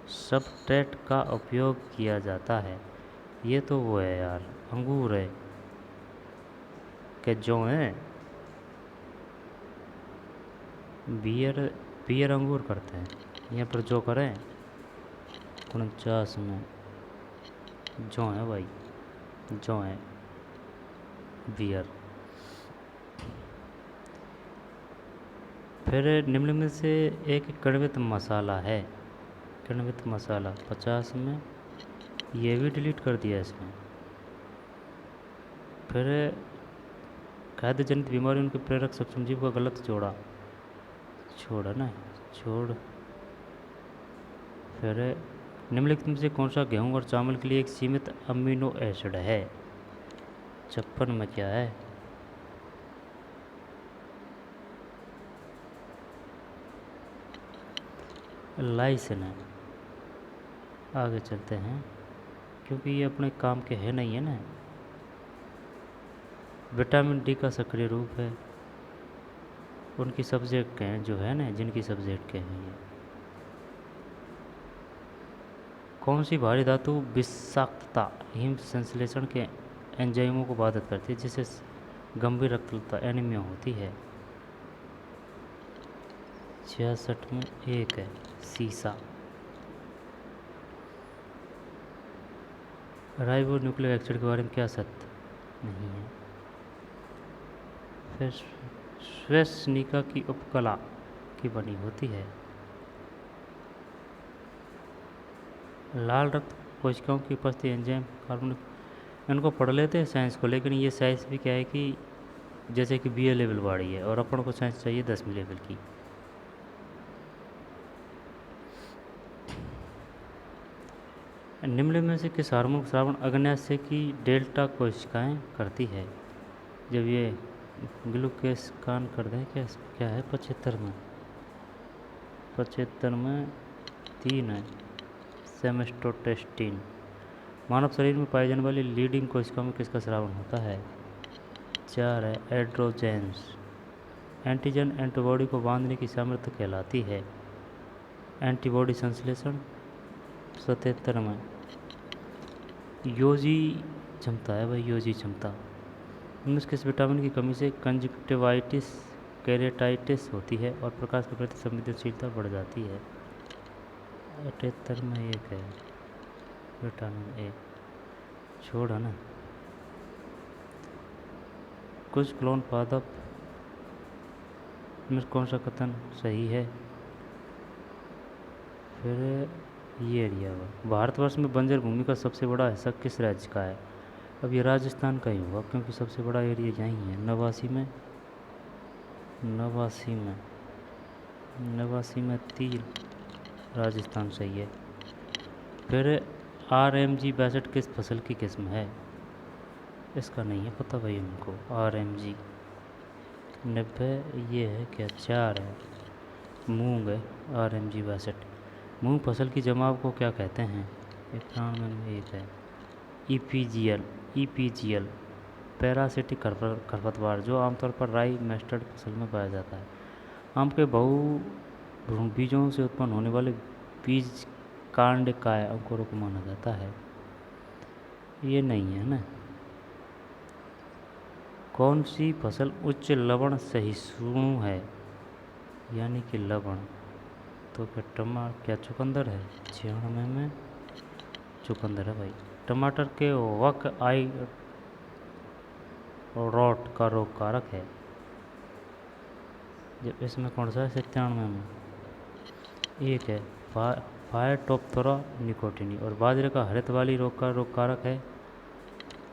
सबस्ट्रेट का उपयोग किया जाता है? ये तो वो है यार, अंगूर है कि जो है बियर अंगूर करते हैं। यहाँ पर जो करें 49 में जो है भाई, जो है बियर। फिर निम्न में से एक किण्वित मसाला है? किण्वित मसाला 50 में, ये भी डिलीट कर दिया इसमें। फिर खाद्य जनित बीमारी उनके प्रेरक सूक्ष्मजीव का गलत छोड़ा ना, छोड़। फिर निम्नलिखित में से कौन सा गेहूं और चावल के लिए एक सीमित अमीनो एसिड है? 56 में क्या है? लाइसिन है। आगे चलते हैं, क्योंकि ये अपने काम के है नहीं है ना। विटामिन डी का सक्रिय रूप है? उनकी सब्जेक्ट के हैं जो है ना, जिनकी सब्जेक्ट के हैं ये। कौन सी भारी धातु विषाक्तता हिम संश्लेषण के एंजाइमों को बाधित करती है, जिससे गंभीर रक्तअल्पता एनीमिया होती है? 66 में एक है सीसा। राइबो न्यूक्लिक एसिड के बारे में क्या सत्य नहीं है? फिर श्वेसनिका की उपकला की बनी होती है? लाल रक्त कोशिकाओं की उपस्थिति एंजाइम कार्बनिक, इनको पढ़ लेते हैं साइंस को, लेकिन ये साइंस भी क्या है कि जैसे कि BA लेवल वाली है और अपन को साइंस चाहिए 10वीं लेवल की। निम्न में से किस हार्मोन का स्रावन अग्न्याशय की डेल्टा कोशिकाएं करती है? जब ये ग्लूकेस कान कर दें, क्या है 75 में? 75 में 3 है सेमेस्टोटेस्टिन। मानव शरीर में पाई जाने वाली लीडिंग कोशिकाओं में किसका स्रावन होता है? 4 है एड्रोजेंस। एंटीजन एंटीबॉडी को बांधने की सामर्थ्य कहलाती है? एंटीबॉडी संश्लेषण। 77 में योजी क्षमता है भाई, योजी क्षमता। उनमें से किस विटामिन की कमी से कंजक्टिवाइटिस केरेटाइटिस होती है और प्रकाश के प्रति संवेदनशीलता बढ़ जाती है? 78 में एक है विटामिन ए। छोड़ है ना। कुछ क्लोन पादप में कौन सा कथन सही है? फिर ये एरिया हुआ भारतवर्ष में बंजर भूमि का सबसे बड़ा हिस्सा किस राज्य का है? अब ये राजस्थान का ही हुआ क्योंकि सबसे बड़ा एरिया यहीं है। 89 में 3 राजस्थान सही है। फिर RMG 62 किस फसल की किस्म है? इसका नहीं है पता भाई हमको। RMG 90 ये है क्या? 4 है मूंग है RMG 62। मूंग फसल की जमाव को क्या कहते हैं? 91 में एक है EPGL पैरासिटिक खरपतवार जो आमतौर पर राई मस्टर्ड फसल में पाया जाता है। आम के बहु बीजों से उत्पन्न होने वाले बीज कांड काय अंकुरों को माना जाता है? ये नहीं है ना। कौन सी फसल उच्च लवण सहिष्णु है, यानी कि लवण? तो क्या चुकंदर है? 96 में चुकंदर है भाई। टमाटर के वक आई रॉट का रोग कारक है? जब इसमें कौन सा है? 97 में एक है फाइटोप्थोरा निकोटिनी। और बाजरे का हरित वाली रोग का रोग कारक है?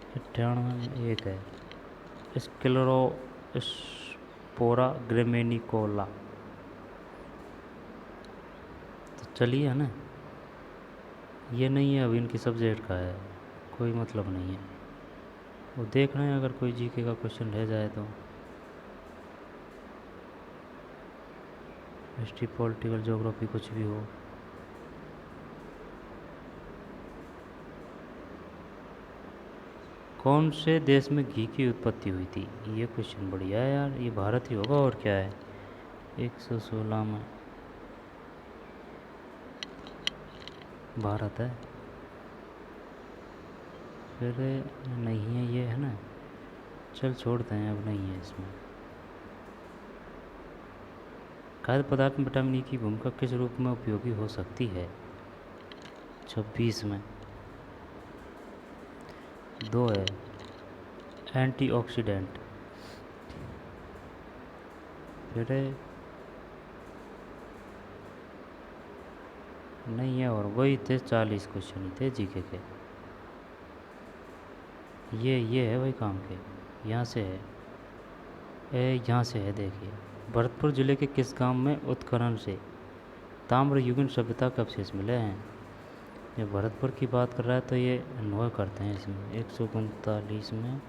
98 में एक है स्क्लेरोस्पोरा ग्रेमेनिकोला। तो चलिए है ना। ये नहीं है, अब इनकी सब्जेक्ट का है, कोई मतलब नहीं है। वो देख रहे हैं अगर कोई जीके का क्वेश्चन रह जाए तो। हिस्ट्री पॉलिटिकल ज्योग्राफी कुछ भी हो। कौन से देश में घी की उत्पत्ति हुई थी? ये क्वेश्चन बढ़िया है यार, ये भारत ही होगा और क्या है। 116 में भारत है। फिर नहीं है ये, है ना। चल छोड़ते हैं, अब नहीं है इसमें। खाद्य पदार्थ में विटामिन E की भूमिका किस रूप में उपयोगी हो सकती है? 26 में 2 है एंटीऑक्सीडेंट। फिर नहीं है, और वही थे 40 क्वेश्चन ही थे जीके के। ये है वही काम के। यहाँ से है यहाँ से है, देखिए। भरतपुर जिले के किस गांव में उत्खनन से ताम्र युगीन सभ्यता के अवशेष मिले हैं? ये भरतपुर की बात कर रहा है तो ये 9 करते हैं इसमें। 139 में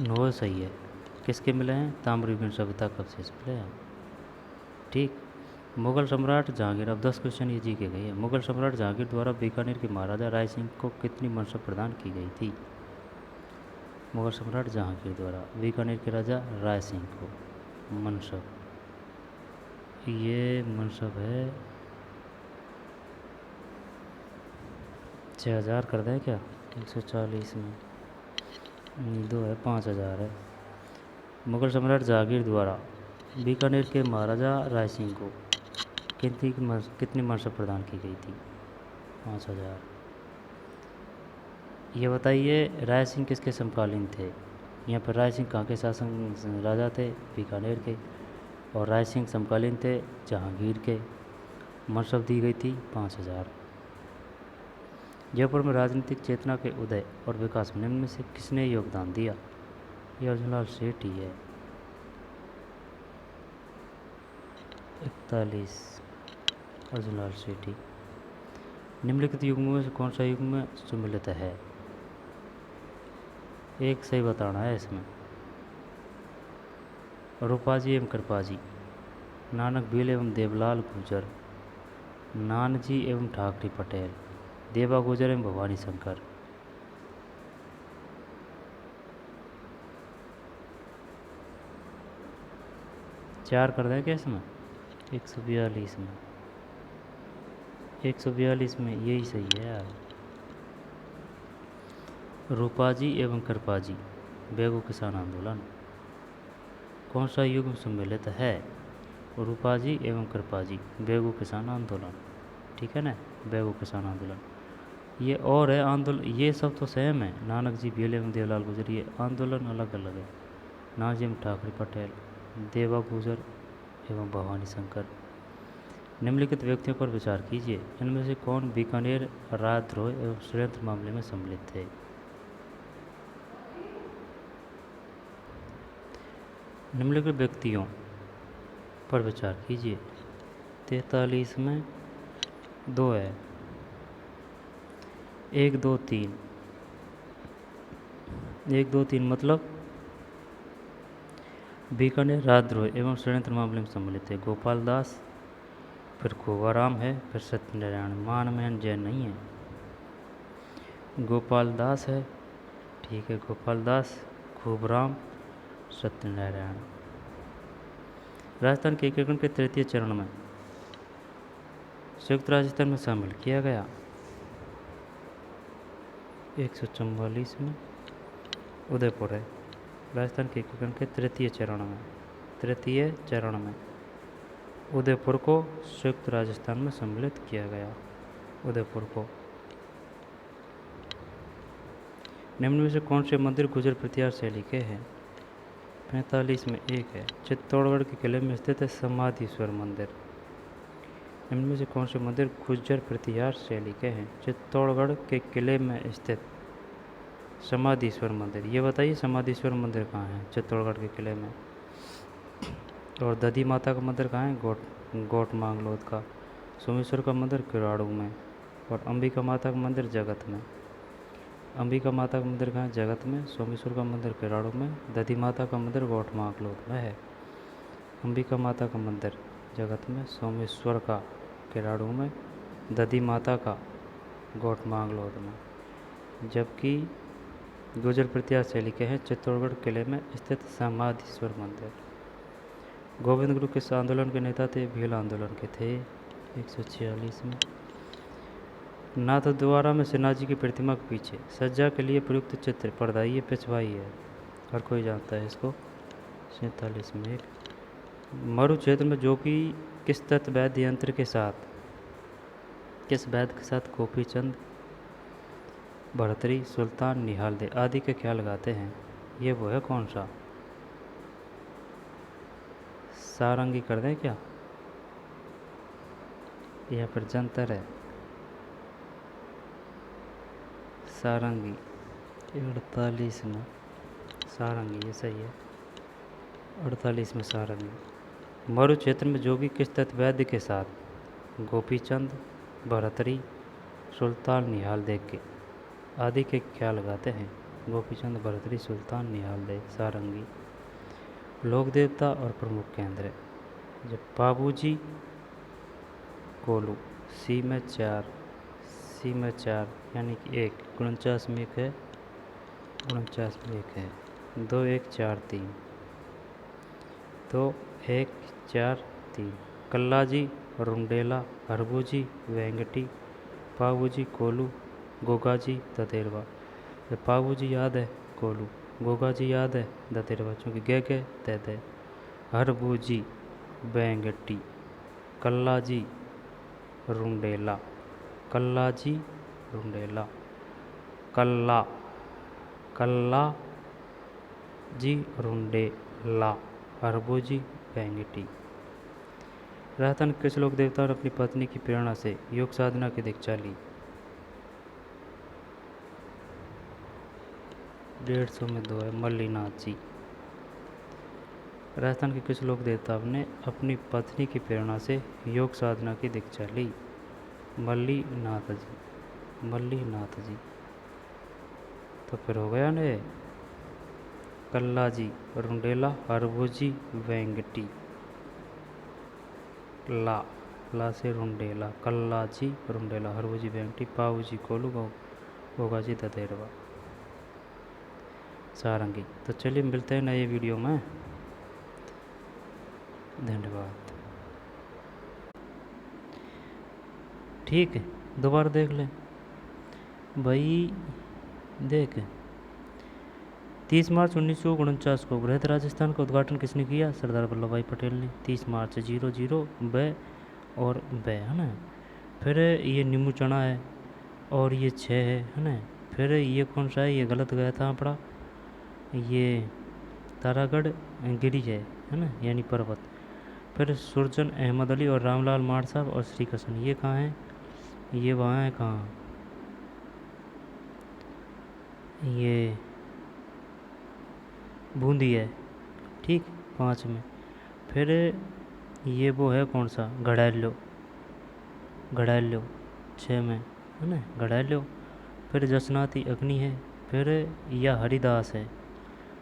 9 सही है। किसके मिले हैं? ताम्र युगीन सभ्यता के अवशेष मिले हैं। ठीक। मुगल सम्राट जहांगीर, अब 10 क्वेश्चन ये जी के गई है। मुगल सम्राट जहांगीर द्वारा बीकानेर के महाराजा राय सिंह को कितनी मनसब प्रदान की गई थी? मुगल सम्राट जहांगीर द्वारा। बीकानेर के राजा राय सिंह को मनसब, ये मनसब है 6000 कर दें क्या, 140 में 2 है 5000 है। मुगल सम्राट जहांगीर द्वारा बीकानेर के महाराजा राय सिंह को कितनी मनसब प्रदान की गई थी, 5000। ये बताइए राय सिंह किसके समकालीन थे। यहाँ पर राय सिंह कहाँ के शासन राजा थे, बीकानेर के, और राय सिंह समकालीन थे जहांगीर के। मनसब दी गई थी 5000। जयपुर में राजनीतिक चेतना के उदय और विकास में निम्न में से किसने योगदान दिया, ये अर्जुनलाल सेठ ही है। 41 अर्जुनलाल सेठ ही। निम्नलिखित युग्मों में से कौन सा युग्म सम्मिलित है, एक सही बताना है इसमें। रूपाजी एवं कृपाजी, नानक भील एवं देवलाल गुर्जर, नानजी एवं ठाकरी पटेल, देवा गुर्जर एवं भवानी शंकर। चार कर दें क्या इसमें, 142 में 142 में यही सही है यार। रूपाजी एवं कृपाजी, बेगू किसान आंदोलन। कौन सा युग्म सम्मिलित है, रूपाजी एवं कृपाजी, बेगू किसान आंदोलन, ठीक है ना, बेगू किसान आंदोलन। ये और है आंदोलन, ये सब तो सेम है, नानक जी भील एवं देवलाल गुर्जर, ये आंदोलन अलग अलग है। नानजी एवं ठाकरे पटेल, देवा गुर्जर एवं भवानी शंकर। निम्नलिखित व्यक्तियों पर विचार कीजिए, इनमें से कौन बीकानेर राजद्रोह एवं षड्यंत्र मामले में सम्मिलित थे। निम्नलिखित व्यक्तियों पर विचार कीजिए। 43 में 2 है, 1 2 3 1 2 3 मतलब बीकानेर राजद्रोह एवं षड्यंत्र मामले में सम्मिलित थे। गोपाल दास, फिर खोवाराम है, फिर सत्यनारायण। मानमोहन जैन नहीं है, गोपाल दास है, ठीक है, गोपाल दास, खूबराम, सत्यनारायण। राजस्थान के एकीकरण के तृतीय चरण में संयुक्त राजस्थान में शामिल किया गया, 144 में उदयपुर है। राजस्थान के एकीकरण के तृतीय चरण में उदयपुर को संयुक्त राजस्थान में सम्मिलित किया गया, उदयपुर को। निम्न में से कौन से मंदिर गुर्जर प्रतिहार शैली के हैं, 45 में 1 है, चित्तौड़गढ़ के किले में स्थित है समाधीश्वर मंदिर। निम्न में से कौन से मंदिर गुर्जर प्रतिहार शैली के हैं, चित्तौड़गढ़ के किले में स्थित समाधीश्वर मंदिर। ये बताइए समाधीश्वर मंदिर कहाँ है, चित्तौड़गढ़ के किले में। और दधी माता का मंदिर कहाँ है, गोट मांगलोद का। सोमेश्वर का मंदिर किराड़ू में, और अंबिका माता का मंदिर जगत में। अंबिका माता का मंदिर कहाँ है, जगत में। सोमेश्वर का मंदिर किराड़ू में, दधी माता का मंदिर गोट मांगलोद में है। अंबिका माता का मंदिर जगत में, सोमेश्वर का किराड़ू में, दधी माता का गोट मांगलोद में। जबकि गुर्जर प्रतिहार शैली के हैं चित्तौड़गढ़ किले में स्थित समाधीश्वर मंदिर। गोविंद गुरु किस आंदोलन के नेता थे, भील आंदोलन के थे, 146 में। नाथ द्वारा में सिन्हा जी की प्रतिमा के पीछे सज्जा के लिए प्रयुक्त चित्र परदाई है पिछवाई है, हर कोई जानता है इसको, 47 में 1। मरु क्षेत्र में जो कि किस तत्व वैद्य यंत्र के साथ, किस वैद्य के साथ गोपी चंद, भरतरी, सुल्तान, निहालदे आदि के ख्याल लगाते हैं, ये वो है कौन सा, सारंगी कर दें क्या, यहाँ पर जंतर है, सारंगी 48 में सारंगी, ये सही है, 48 में सारंगी। मरु क्षेत्र में जोगी किस तत्व वैद्य के साथ गोपीचंद, भरतरी, सुल्तान, निहालदे के आदि के ख्याल लगाते हैं, गोपीचंद, भरतरी, सुल्तान, निहालदे, सारंगी। लोक देवता और प्रमुख केंद्र, जब बाबूजी कोलू, सी में 4 यानी कि 1, 49 में 1 है, 49 में 1 है। 2 1 4 3, 2 1 4 3। कल्लाजी, रुंडेला, हरबूजी, वेंगटी, पावूजी, कोलू, गोगाजी, ददेरवा। पावूजी याद है, कोलू, गोगाजी याद है, ददेरवा, चूँकि गे गे दे दे। हरबूजी, वेंगटी, कल्लाजी, रुंडेला, कल्लाजी, रुंडेला, कल्ला, कल्ला जी, रुंडेला, हरबूजी, वेंगटी। राजस्थान के कुछ लोक देवताओं ने अपनी पत्नी की प्रेरणा से योग साधना की दीक्षा ली। 150 में 2 है, मल्लीनाथ जी। राजस्थान के कुछ लोक देवताओं ने अपनी पत्नी की प्रेरणा से योग साधना की दीक्षा ली। मल्लीनाथ जी, मल्लीनाथ जी। तो फिर हो गया ने कल्लाजी, रुंडेला, हरबूजी, वेंगटी। ला से रुंडेला, कल्लाजी, रुंडेला, हरबूजी, वेंगटी, पावूजी, कोलू, गोगाजी, ददेरवा, सारंगी। तो चलिए मिलते हैं नए वीडियो में। धन्यवाद। ठीक है, दोबारा देख लें भाई। देख, 30 मार्च 1949 को बृहद राजस्थान का उद्घाटन किसने किया? सरदार वल्लभ भाई पटेल ने। 30 मार्च 00 ब और ब, है ना। फिर ये नींबू चना है और ये 6 है ना। फिर ये कौन सा है? ये गलत गया था पड़ा। ये तारागढ़ गिरी है ना, यानी पर्वत। फिर सुरजन अहमद अली और रामलाल माड़ साहब और श्री कृष्ण, ये कहाँ हैं? ये वहाँ है, कहाँ? ये बूंदी है, ठीक, 5 में। फिर ये वो है कौन सा? घड़ैलो, घड़ैलो 6 में, है ना, घड़ैलो। फिर जसनाती अग्नि है। फिर यह हरिदास है।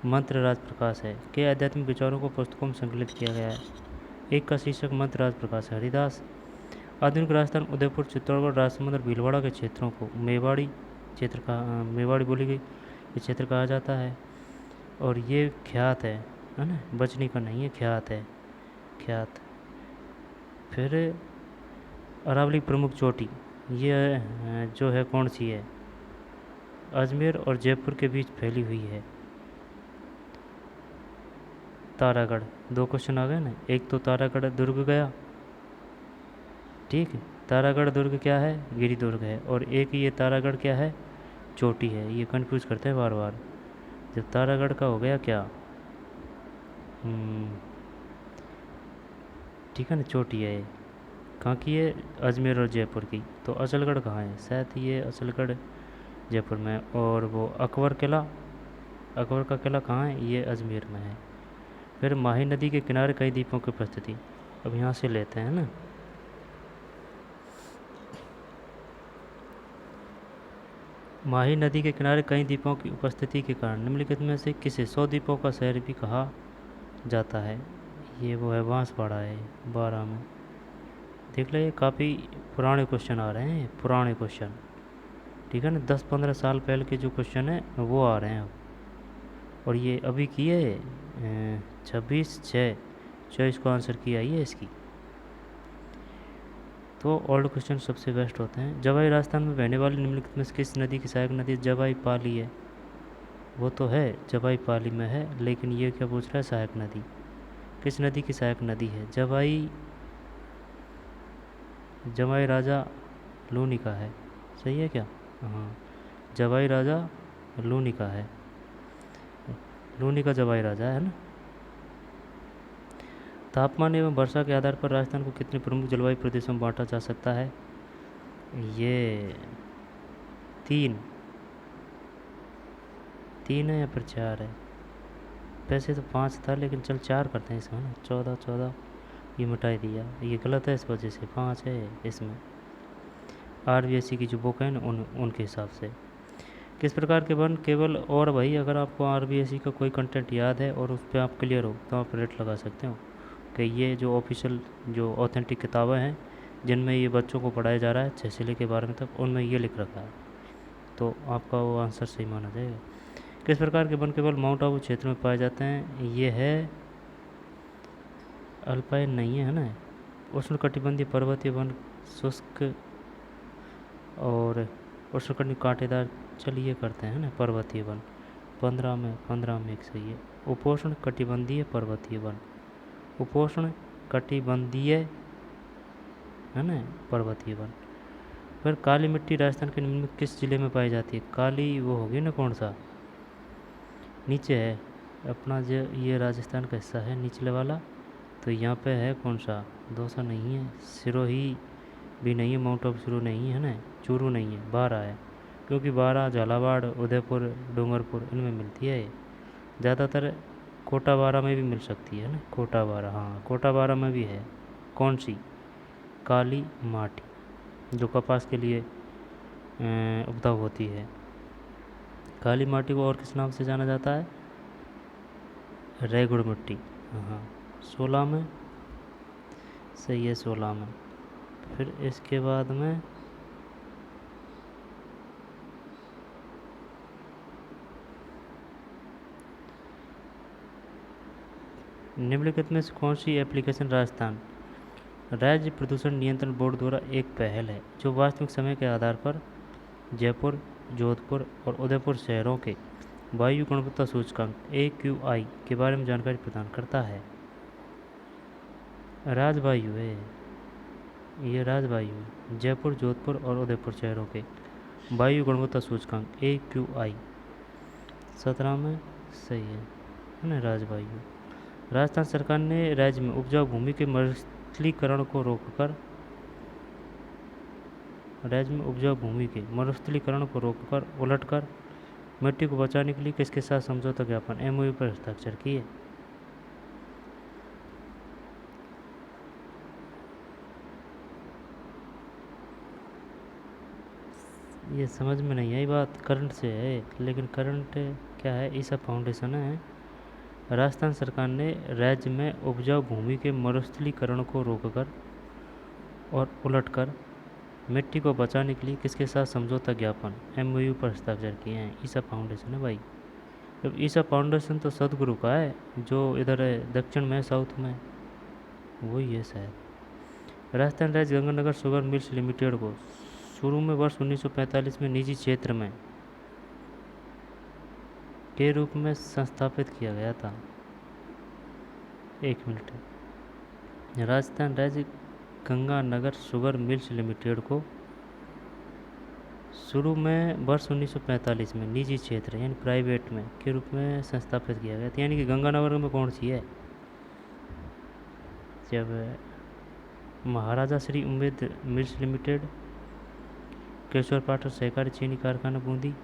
मंत्र राज प्रकाश है। के आध्यात्मिक विचारों को पुस्तकों में संकलित किया गया है। एक का शीर्षक मंत्र राज प्रकाश है, हरिदास। आधुनिक राजस्थान उदयपुर, चित्तौड़गढ़, राजसमंद और भीलवाड़ा के क्षेत्रों को मेवाड़ी क्षेत्र का मेवाड़ी बोली गई, ये क्षेत्र कहा जाता है। और ये ख्यात है ना, बचनी का नहीं है, ख्यात है, ख्यात। फिर अरावली प्रमुख चोटी, ये जो है कौन सी है? अजमेर और जयपुर के बीच फैली हुई है। तारागढ़, 2 क्वेश्चन आ गए ना। एक तो तारागढ़ दुर्ग गया, ठीक है। तारागढ़ दुर्ग क्या है? गिरी दुर्ग है। और एक ये तारागढ़ क्या है? चोटी है। ये कंफ्यूज करते हैं बार बार। जब तारागढ़ का हो गया क्या, ठीक है ना, चोटी है। कहाँ की है? अजमेर और जयपुर की। तो अचलगढ़ कहाँ है? शायद ये अचलगढ़ जयपुर में। और वो अकबर किला, अकबर का किला कहाँ है? ये अजमेर में है। फिर माही नदी के किनारे कई द्वीपों की उपस्थिति, अब यहाँ से लेते हैं ना। माही नदी के किनारे कई द्वीपों की उपस्थिति के कारण निम्नलिखित में से किसे 100 द्वीपों का शहर भी कहा जाता है? ये वो है बांसवाड़ा है, 12 में। देख लो, ये काफ़ी पुराने क्वेश्चन आ रहे हैं, पुराने क्वेश्चन, ठीक है ना। 10-15 साल पहले के जो क्वेश्चन है वो आ रहे हैं अब। और ये अभी की है 26/6/24 को आंसर किया ही है इसकी। तो ओल्ड क्वेश्चन सबसे बेस्ट होते हैं। जवाई राजस्थान में बहने वाली निम्नलिखित में से किस नदी की सहायक नदी जवाई पाली है? वो तो है, जवाई पाली में है, लेकिन ये क्या पूछ रहा है? सहायक नदी। किस नदी की सहायक नदी है? जवाई राजा लूनी का है, सही है क्या? हाँ, जवाई राजा लूनी का है, लूनी का जवाई राजा है ना। तापमान एवं वर्षा के आधार पर राजस्थान को कितने प्रमुख जलवायु प्रदेशों में बांटा जा सकता है? ये 3 है या फिर 4 है? वैसे तो 5 था, लेकिन चल 4 करते हैं इसमें ना। 14 ये मिटाई दिया, ये गलत है, इस वजह से 5 है इसमें। RBSC की जो बुक है ना उनके हिसाब से। किस प्रकार के वर्ण केवल, और भाई अगर आपको RBSC का कोई कंटेंट याद है और उस पर आप क्लियर हो तो आप रेट लगा सकते हो कि ये जो ऑफिशियल जो ऑथेंटिक किताबें हैं जिनमें ये बच्चों को पढ़ाया जा रहा है 6 से लेकर 12 तक, उनमें ये लिख रखा है, तो आपका वो आंसर सही माना जाएगा। किस प्रकार के वन केवल माउंट आबू क्षेत्र में पाए जाते हैं? ये है अल्पाइन नहीं है ना, उष्णकटिबंधीय पर्वतीय वन, शुष्क और उष्णकटिबंधीय कांटेदार, चलिए करते हैं ना पर्वतीय वन। 15 में एक सही है। उपोष्ण कटिबंधीय पर्वतीय वन, उपोष्ण कटिबंधीय है ना पर्वतीय वन। फिर काली मिट्टी राजस्थान के निम्न में किस जिले में पाई जाती है? काली वो होगी ना, कौन सा नीचे है अपना, जो ये राजस्थान का हिस्सा है निचले वाला, तो यहाँ पे है कौन सा, दौसा नहीं है, सिरोही भी नहीं है, माउंट आबू सिरोही नहीं है ना, चूरू नहीं है, बारा है, क्योंकि बारा झालावाड़ उदयपुर डूंगरपुर इनमें मिलती है। ज़्यादातर कोटा बारा में भी मिल सकती है ना, कोटा बारा, हाँ कोटा बारा में भी है। कौन सी? काली माटी, जो कपास के लिए उपजाऊ होती है। काली माटी को और किस नाम से जाना जाता है? रेगुड़ मिट्टी। हाँ 16 में सही है, 16 में। फिर इसके बाद में निम्नलिखित में से कौन सी एप्लीकेशन राजस्थान राज्य प्रदूषण नियंत्रण बोर्ड द्वारा एक पहल है जो वास्तविक समय के आधार पर जयपुर, जोधपुर और उदयपुर शहरों के वायु गुणवत्ता सूचकांक AQI के बारे में जानकारी प्रदान करता है? राजवायु है ये, राजवायु है। जयपुर, जोधपुर और उदयपुर शहरों के वायु गुणवत्ता सूचकांक AQI 17 में सही है ना, राजवायु। राजस्थान सरकार ने राज्य में उपजाऊ भूमि के मरुस्थलीकरण को रोककर उलटकर मिट्टी को बचाने के लिए किसके साथ समझौता ज्ञापन MOU पर हस्ताक्षर किए? ये समझ में नहीं आई बात, करंट से है, लेकिन करंट क्या है? ईसा फाउंडेशन है। राजस्थान सरकार ने राज्य में उपजाऊ भूमि के मरुस्थलीकरण को रोककर और उलटकर मिट्टी को बचाने के लिए किसके साथ समझौता ज्ञापन MOU पर हस्ताक्षर किए हैं? ईसा फाउंडेशन है भाई। जब ईसा फाउंडेशन तो सदगुरु का है, जो इधर है दक्षिण में, साउथ में, वही है शायद। राजस्थान राज्य गंगानगर शुगर मिल्स लिमिटेड को शुरू में वर्ष 1945 में निजी क्षेत्र में के रूप में संस्थापित किया गया था। एक मिनट, राजस्थान राज्य गंगानगर शुगर मिल्स लिमिटेड को शुरू में वर्ष 1945 में निजी क्षेत्र यानी प्राइवेट में के रूप में संस्थापित किया गया था। यानी कि गंगानगर में कौन सी है? जब महाराजा श्री उम्मेद मिल्स लिमिटेड, केशवर पाठक सहकारी चीनी कारखाना Bundi,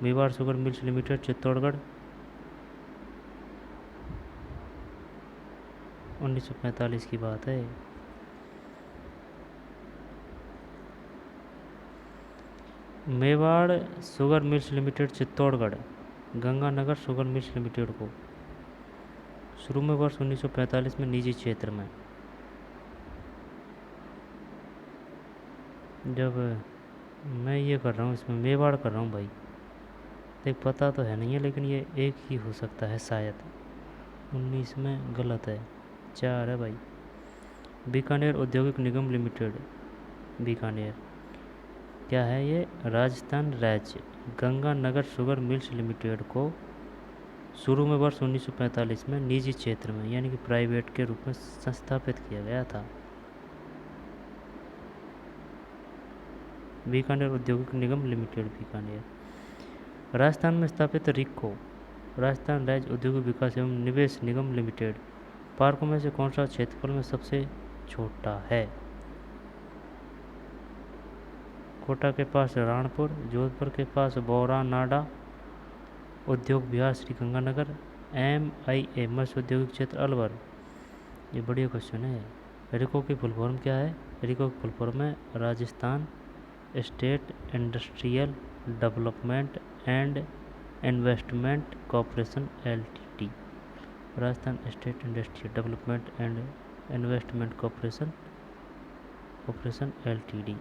Mewar sugar mills limited Chittorgarh, 1945 की बात है। Mewar sugar mills limited Chittorgarh Ganganagar sugar mills limited को शुरू में वर्ष 1945 में निजी क्षेत्र में, जब मैं ये कर रहा हूँ इसमें मेवाड़ कर रहा हूँ भाई, देख पता तो है नहीं है, लेकिन ये एक ही हो सकता है शायद। 19 में गलत है, 4 है भाई। बीकानेर औद्योगिक निगम लिमिटेड, बीकानेर क्या है ये? राजस्थान राज्य गंगानगर शुगर मिल्स लिमिटेड को शुरू में वर्ष 1945 में निजी क्षेत्र में यानी कि प्राइवेट के रूप में संस्थापित किया गया था। बीकानेर औद्योगिक निगम लिमिटेड, बीकानेर। राजस्थान में स्थापित रिको, राजस्थान राज्य औद्योगिक विकास एवं निवेश निगम लिमिटेड, पार्कों में से कौन सा क्षेत्रफल में सबसे छोटा है? कोटा के पास राणपुर, जोधपुर के पास बौरा नाडा उद्योग विहार श्री गंगानगर, MIA मत्स्य औद्योगिक क्षेत्र अलवर। ये बढ़िया क्वेश्चन है। रिको की फुल फॉर्म क्या है? रिको की फुल फॉर्म है Rajasthan state industrial development and investment corporation LTD, Rajasthan state industrial development and investment corporation LTD।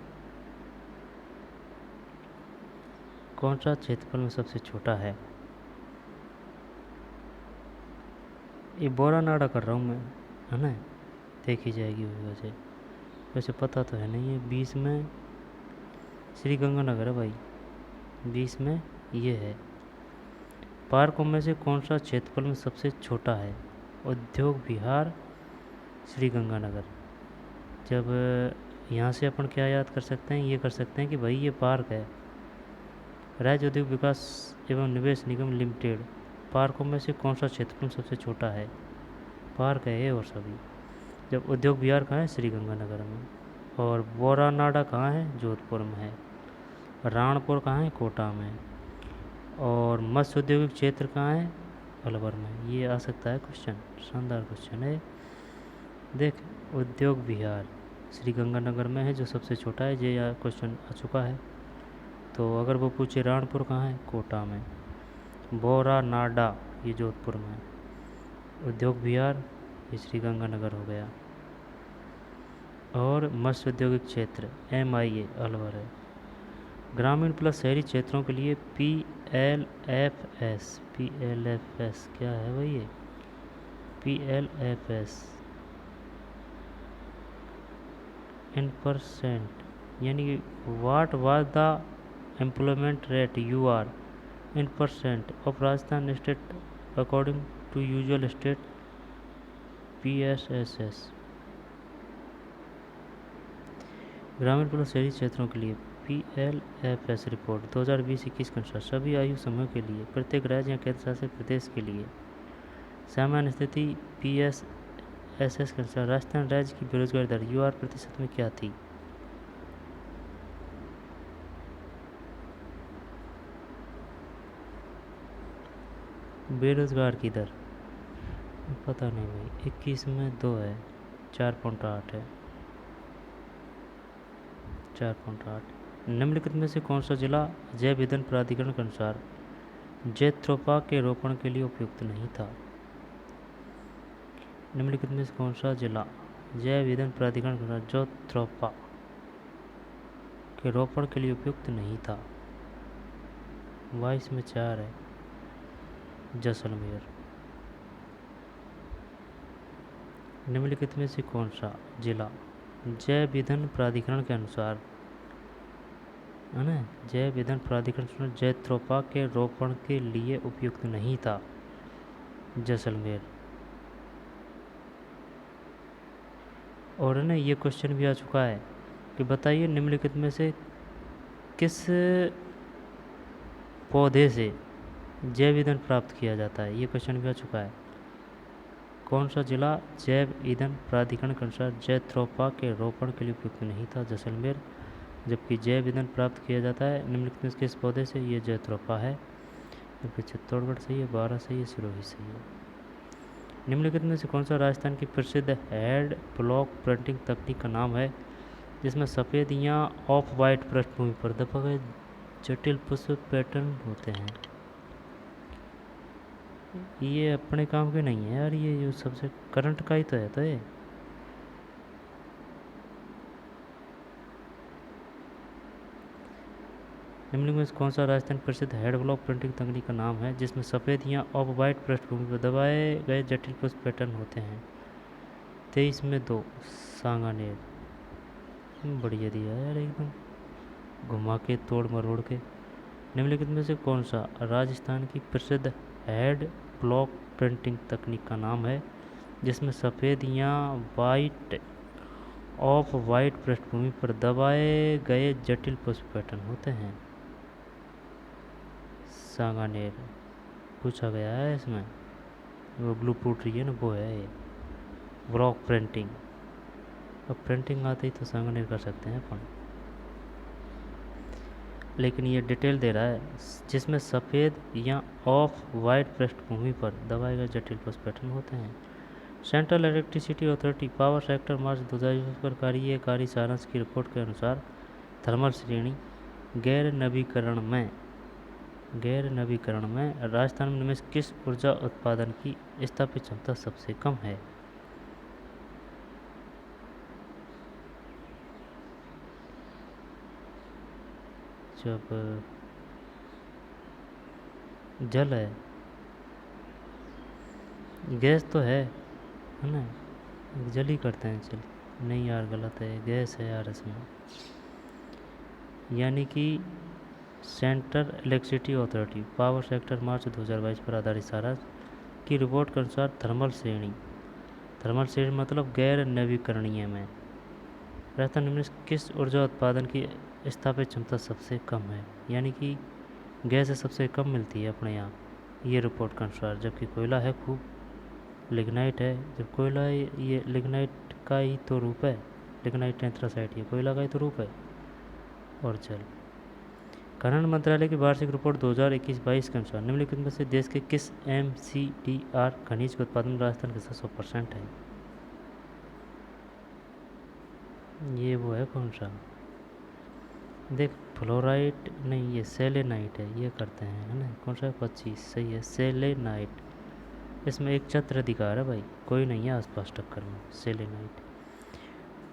कौन सा क्षेत्रफल में सबसे छोटा है? ये बोरा नाड़ा कर रहा हूँ मैं, है ना, देखी जाएगी वही वजह। वैसे पता तो है नहीं है। 20 में श्री गंगानगर है भाई, 20 में ये है। पार्कों में से कौन सा क्षेत्रफल में सबसे छोटा है? उद्योग विहार श्री गंगानगर। जब यहाँ से अपन क्या याद कर सकते हैं, ये कर सकते हैं कि भाई ये पार्क है, राज्य औद्योगिक विकास एवं निवेश निगम लिमिटेड। पार्कों में से कौन सा क्षेत्रफल सबसे छोटा है? पार्क है ये और सभी। जब उद्योग विहार कहाँ है? श्री गंगानगर में। और बोरानाडा कहाँ है? जोधपुर में है। राणपुर कहाँ है? कोटा में। और मत्स्य औद्योगिक क्षेत्र कहाँ है? अलवर में। ये आ सकता है क्वेश्चन, शानदार क्वेश्चन है। देख, उद्योग विहार श्री गंगानगर में है जो सबसे छोटा है, ये क्वेश्चन आ चुका है। तो अगर वो पूछे राणपुर कहाँ है? कोटा में। बोरानाडा ये जोधपुर में। उद्योग विहार ये श्री गंगानगर हो गया। और मत्स्य औद्योगिक क्षेत्र MIA अलवर है। ग्रामीण प्लस शहरी क्षेत्रों के लिए PLFS क्या है भाई ये? PLFS इन परसेंट, यानी कि what was the employment rate UR in percent of Rajasthan state according to usual state PSSS। ग्रामीण प्लस शहरी क्षेत्रों के लिए PLFS रिपोर्ट 2020-21 के अनुसार सभी आयु समूह के लिए प्रत्येक राज्य या केंद्र शासित प्रदेश के लिए सामान्य स्थिति PSSS के अनुसार राजस्थान राज्य की बेरोजगारी दर UR प्रतिशत में क्या थी? बेरोजगार की दर पता नहीं भाई। 21 में 2 है, 4.8 है, 4.8। निम्नलिखित में से कौन सा जिला जैव ईंधन प्राधिकरण के अनुसार जैत्रोपा के रोपण के लिए उपयुक्त नहीं था? निम्नलिखित में से कौन सा जिला जैव ईंधन प्राधिकरण के अनुसार जैत्रोपा के रोपण के लिए उपयुक्त नहीं था? 22 में 4 है, जैसलमेर। निम्नलिखित में से कौन सा जिला जैव ईंधन प्राधिकरण के अनुसार, है ना, जैव ईंधन प्राधिकरण के अनुसार जैत्रोपा के रोपण के लिए उपयुक्त नहीं था? जैसलमेर। और है ना, ये क्वेश्चन भी आ चुका है कि बताइए निम्नलिखित में से किस पौधे से जैव ईंधन प्राप्त किया जाता है? ये क्वेश्चन भी आ चुका है। कौन सा जिला जैव ईंधन प्राधिकरण के अनुसार जैत्रोपा के रोपण के लिए उपयुक्त नहीं था? जैसलमेर। जबकि जैव ईंधन प्राप्त किया जाता है निम्नलिखित में किस पौधे से? ये जैत्रोपा है। जबकि चित्तौड़गढ़ सही है, 12 सही है, सिरोही सही है। निम्नलिखित में से कौन सा राजस्थान की प्रसिद्ध हैंड ब्लॉक प्रिंटिंग तकनीक का नाम है जिसमें सफ़ेद या ऑफ वाइट पृष्ठभूमि पर दबा गए जटिल पुष्प पैटर्न होते हैं? ये अपने काम के नहीं है यार, ये जो सबसे करंट का ही तो है। तो ये निम्नलिखित में से कौन सा राजस्थान प्रसिद्ध हेड ब्लॉक प्रिंटिंग तकनीक का नाम है जिसमें सफ़ेद या ऑफ वाइट पृष्ठभूमि पर दबाए गए जटिल पुष्प पैटर्न होते हैं? 23 में 2, सांगानेर। बढ़िया दिया यार, एकदम घुमा के तोड़ मरोड़ के। निम्नलिखित में से कौन सा राजस्थान की प्रसिद्ध हेड ब्लॉक प्रिंटिंग तकनीक का नाम है जिसमें सफ़ेद या वाइट ऑफ वाइट पृष्ठभूमि पर दबाए गए जटिल पुष्प पैटर्न होते हैं? सांगानेर पूछा गया है इसमें, वो ब्लू प्रूट रही है ना, वो है ये ब्लॉक प्रिंटिंग। अब प्रिंटिंग आती तो सांगानेर कर सकते हैं अपन, लेकिन ये डिटेल दे रहा है जिसमें सफ़ेद या ऑफ वाइट पृष्ठभूमि पर दबाए गए जटिल पुष्प पैटर्न होते हैं। Central electricity authority power sector March 2020 पर कार्यकारी सारांश की रिपोर्ट के अनुसार थर्मल श्रेणी गैर नवीकरण में राजस्थान में निवेश किस ऊर्जा उत्पादन की स्थापित क्षमता सबसे कम है? जब जल है गैस तो है ना, जल ही करते हैं चल। नहीं यार गलत है, गैस है यार इसमें। यानी कि central electricity authority power sector March 2022 पर आधारित सारांश की रिपोर्ट के अनुसार थर्मल श्रेणी मतलब गैर नवीकरणीय में राजस्थान निम्न में किस ऊर्जा उत्पादन की स्थापित क्षमता सबसे कम है। यानी कि गैस सबसे कम मिलती है अपने यहाँ ये रिपोर्ट के अनुसार, जबकि कोयला है खूब, लिग्नाइट है। जब कोयला है, ये लिग्नाइट का ही तो रूप है, लिग्नाइट एंथ्रासाइट ये कोयला का ही तो रूप है। और चल, खनन मंत्रालय की वार्षिक रिपोर्ट 2021-22 के अनुसार निम्नलिखित में से देश के किस MCDR खनिज के उत्पादन में राजस्थान के 100% है। ये वो है कौन सा, देख फ्लोराइट नहीं, ये सेलेनाइट है, ये करते हैं है ना। कौन सा है 25, सही है सेलेनाइट। इसमें एक छत्र अधिकार है भाई, कोई नहीं है आसपास टक्कर में, सेलेनाइट।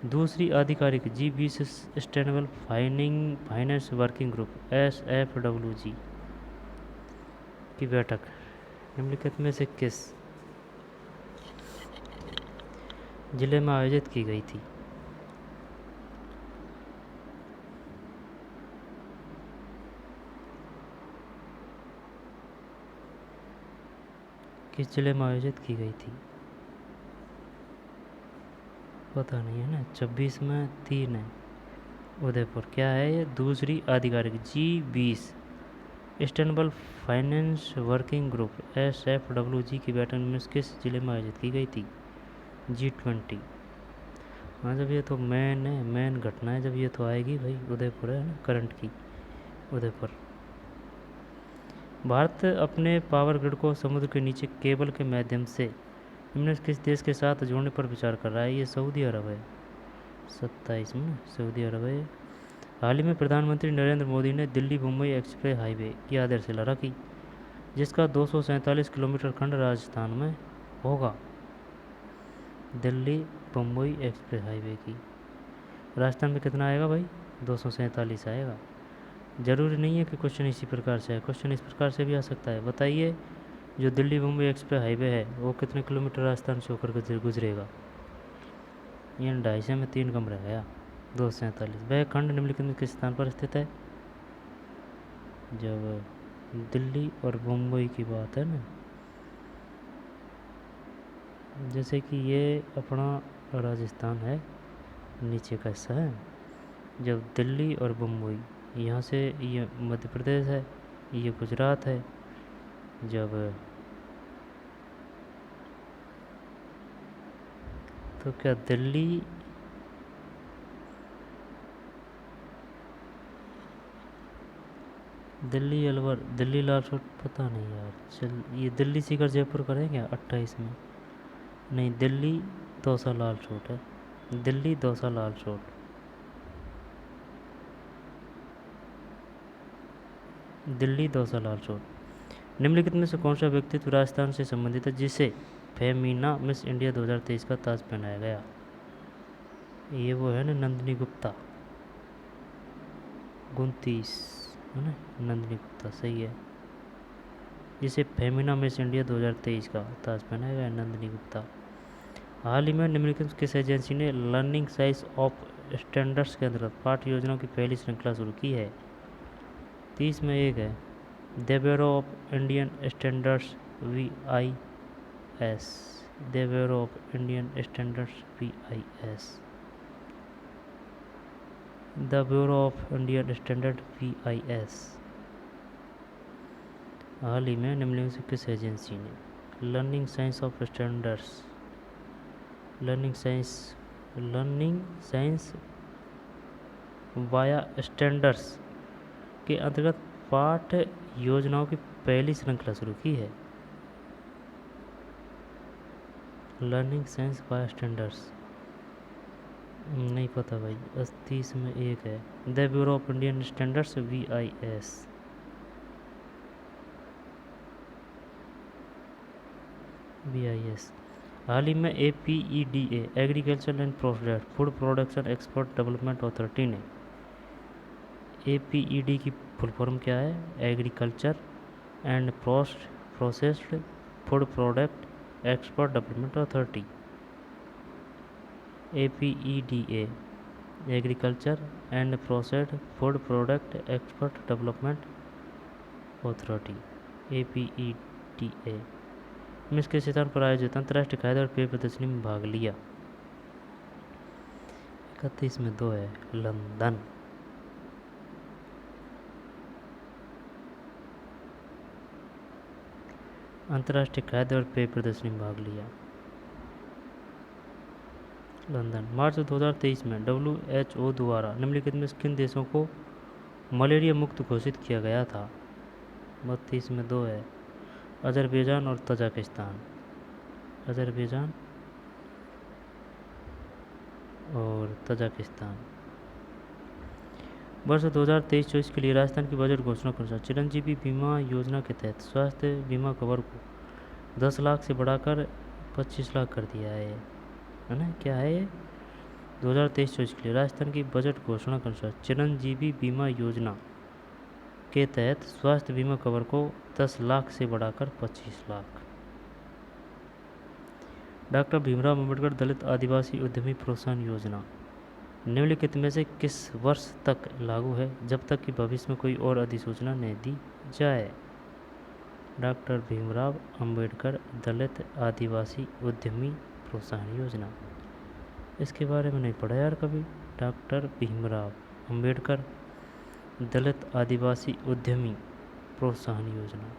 दूसरी आधिकारिक G20 sustainable finance working group SFWG की बैठक निम्नलिखित में से किस जिले में आयोजित की गई थी। किस जिले में आयोजित की गई थी पता नहीं है ना। 26 में 3 है उदयपुर। क्या है ये, दूसरी आधिकारिक G20 sustainable finance working group SFWG की बैठक में किस जिले में आयोजित की गई थी। G20। हाँ जब ये तो मेन है, मेन घटना है, जब ये तो आएगी भाई उदयपुर है ना, करंट की उदयपुर। भारत अपने पावर ग्रिड को समुद्र के नीचे केबल के माध्यम से निम्न किस देश के साथ जोड़ने पर विचार कर रहा है। ये सऊदी अरब है, 27 में सऊदी अरब है। हाल ही में प्रधानमंत्री नरेंद्र मोदी ने दिल्ली मुंबई एक्सप्रेस हाईवे की आधारशिला रखी, जिसका 247 किलोमीटर खंड राजस्थान में होगा। दिल्ली मुंबई एक्सप्रेस हाईवे की राजस्थान में कितना आएगा भाई, 247 आएगा। ज़रूरी नहीं है कि क्वेश्चन इसी प्रकार से है, क्वेश्चन इस प्रकार से भी आ सकता है। बताइए जो दिल्ली मुंबई एक्सप्रेस हाईवे है वो कितने किलोमीटर राजस्थान से होकर गुजरेगा। ये 250 में 3 कम रह गया, 247। वह खंड निम्नलिखित में किस स्थान पर स्थित है। जब दिल्ली और मुंबई की बात है ना, जैसे कि ये अपना राजस्थान है, नीचे का हिस्सा है। जब दिल्ली और मुंबई, यहाँ से ये मध्य प्रदेश है, ये गुजरात है। जब तो क्या दिल्ली अलवर, दिल्ली लालसोट पता नहीं यार। चल ये दिल्ली सीकर जयपुर करेंगे 28 में। नहीं, दिल्ली दौसा लालसोट है, दिल्ली दौसा लालसोट। दिल्ली दौसा लालसोट। निम्नलिखित में से कौन सा व्यक्तित्व राजस्थान से संबंधित है जिसे फेमिना मिस इंडिया 2023 का ताज पहनाया गया। ये वो है ना नंदिनी गुप्ता, 29 है ना, नंदिनी गुप्ता सही है। जिसे फेमिना मिस इंडिया 2023 का ताज पहनाया गया नंदिनी गुप्ता। हाल ही में निम्नलिखित किस एजेंसी ने लर्निंग साइंस ऑफ स्टैंडर्ड्स के अंतर्गत पाठ योजनाओं की पहली श्रृंखला शुरू की है। 30 में 1 है, the bureau of Indian standards VIS, the bureau of Indian standards VIS, the bureau of Indian standard VIS। हाल ही में निम्नलिखित से किस एजेंसी ने learning science of standards, learning science via standards के अंतर्गत पाठ योजनाओं की पहली श्रृंखला शुरू की है। लर्निंग साइंस वाया स्टैंडर्ड्स नहीं पता भाई, 30 में 1 है, the bureau of Indian standards VIS। हाल ही में APEDA agriculture and food production export development authority ने APED की फुल फॉर्म क्या है, agriculture and processed food product export development authority, APEDA, agriculture and processed food product export development authority, APEDA, में इसके स्थान पर आयोजित अंतर्राष्ट्रीय खाद्य और पेय प्रदर्शनी में भाग लिया। 31 में 2 है लंदन। अंतर्राष्ट्रीय खाद्य और पेय प्रदर्शनी में भाग लिया लंदन। मार्च 2023 में WHO द्वारा निम्नलिखित में किन देशों को मलेरिया मुक्त घोषित किया गया था? 32 में 2 है अजरबैजान और तजाकिस्तान, अजरबैजान और तजाकिस्तान। वर्ष 2023-24 के लिए राजस्थान की बजट घोषणा के अनुसार चिरंजीवी बीमा योजना के तहत स्वास्थ्य बीमा कवर को 10 लाख से बढ़ाकर 25 लाख कर दिया है ना। क्या है ये? 2023-24 के लिए राजस्थान की बजट घोषणा के अनुसार चिरंजीवी बीमा योजना के तहत स्वास्थ्य बीमा कवर को 10 लाख से बढ़ाकर 25 लाख। डॉक्टर भीमराव अम्बेडकर दलित आदिवासी उद्यमी प्रोत्साहन योजना निम्नलिखित में से किस वर्ष तक लागू है जब तक कि भविष्य में कोई और अधिसूचना नहीं दी जाए? डॉक्टर भीमराव अंबेडकर दलित आदिवासी उद्यमी प्रोत्साहन योजना, इसके बारे में नहीं पढ़ा यार कभी। डॉक्टर भीमराव अंबेडकर दलित आदिवासी उद्यमी प्रोत्साहन योजना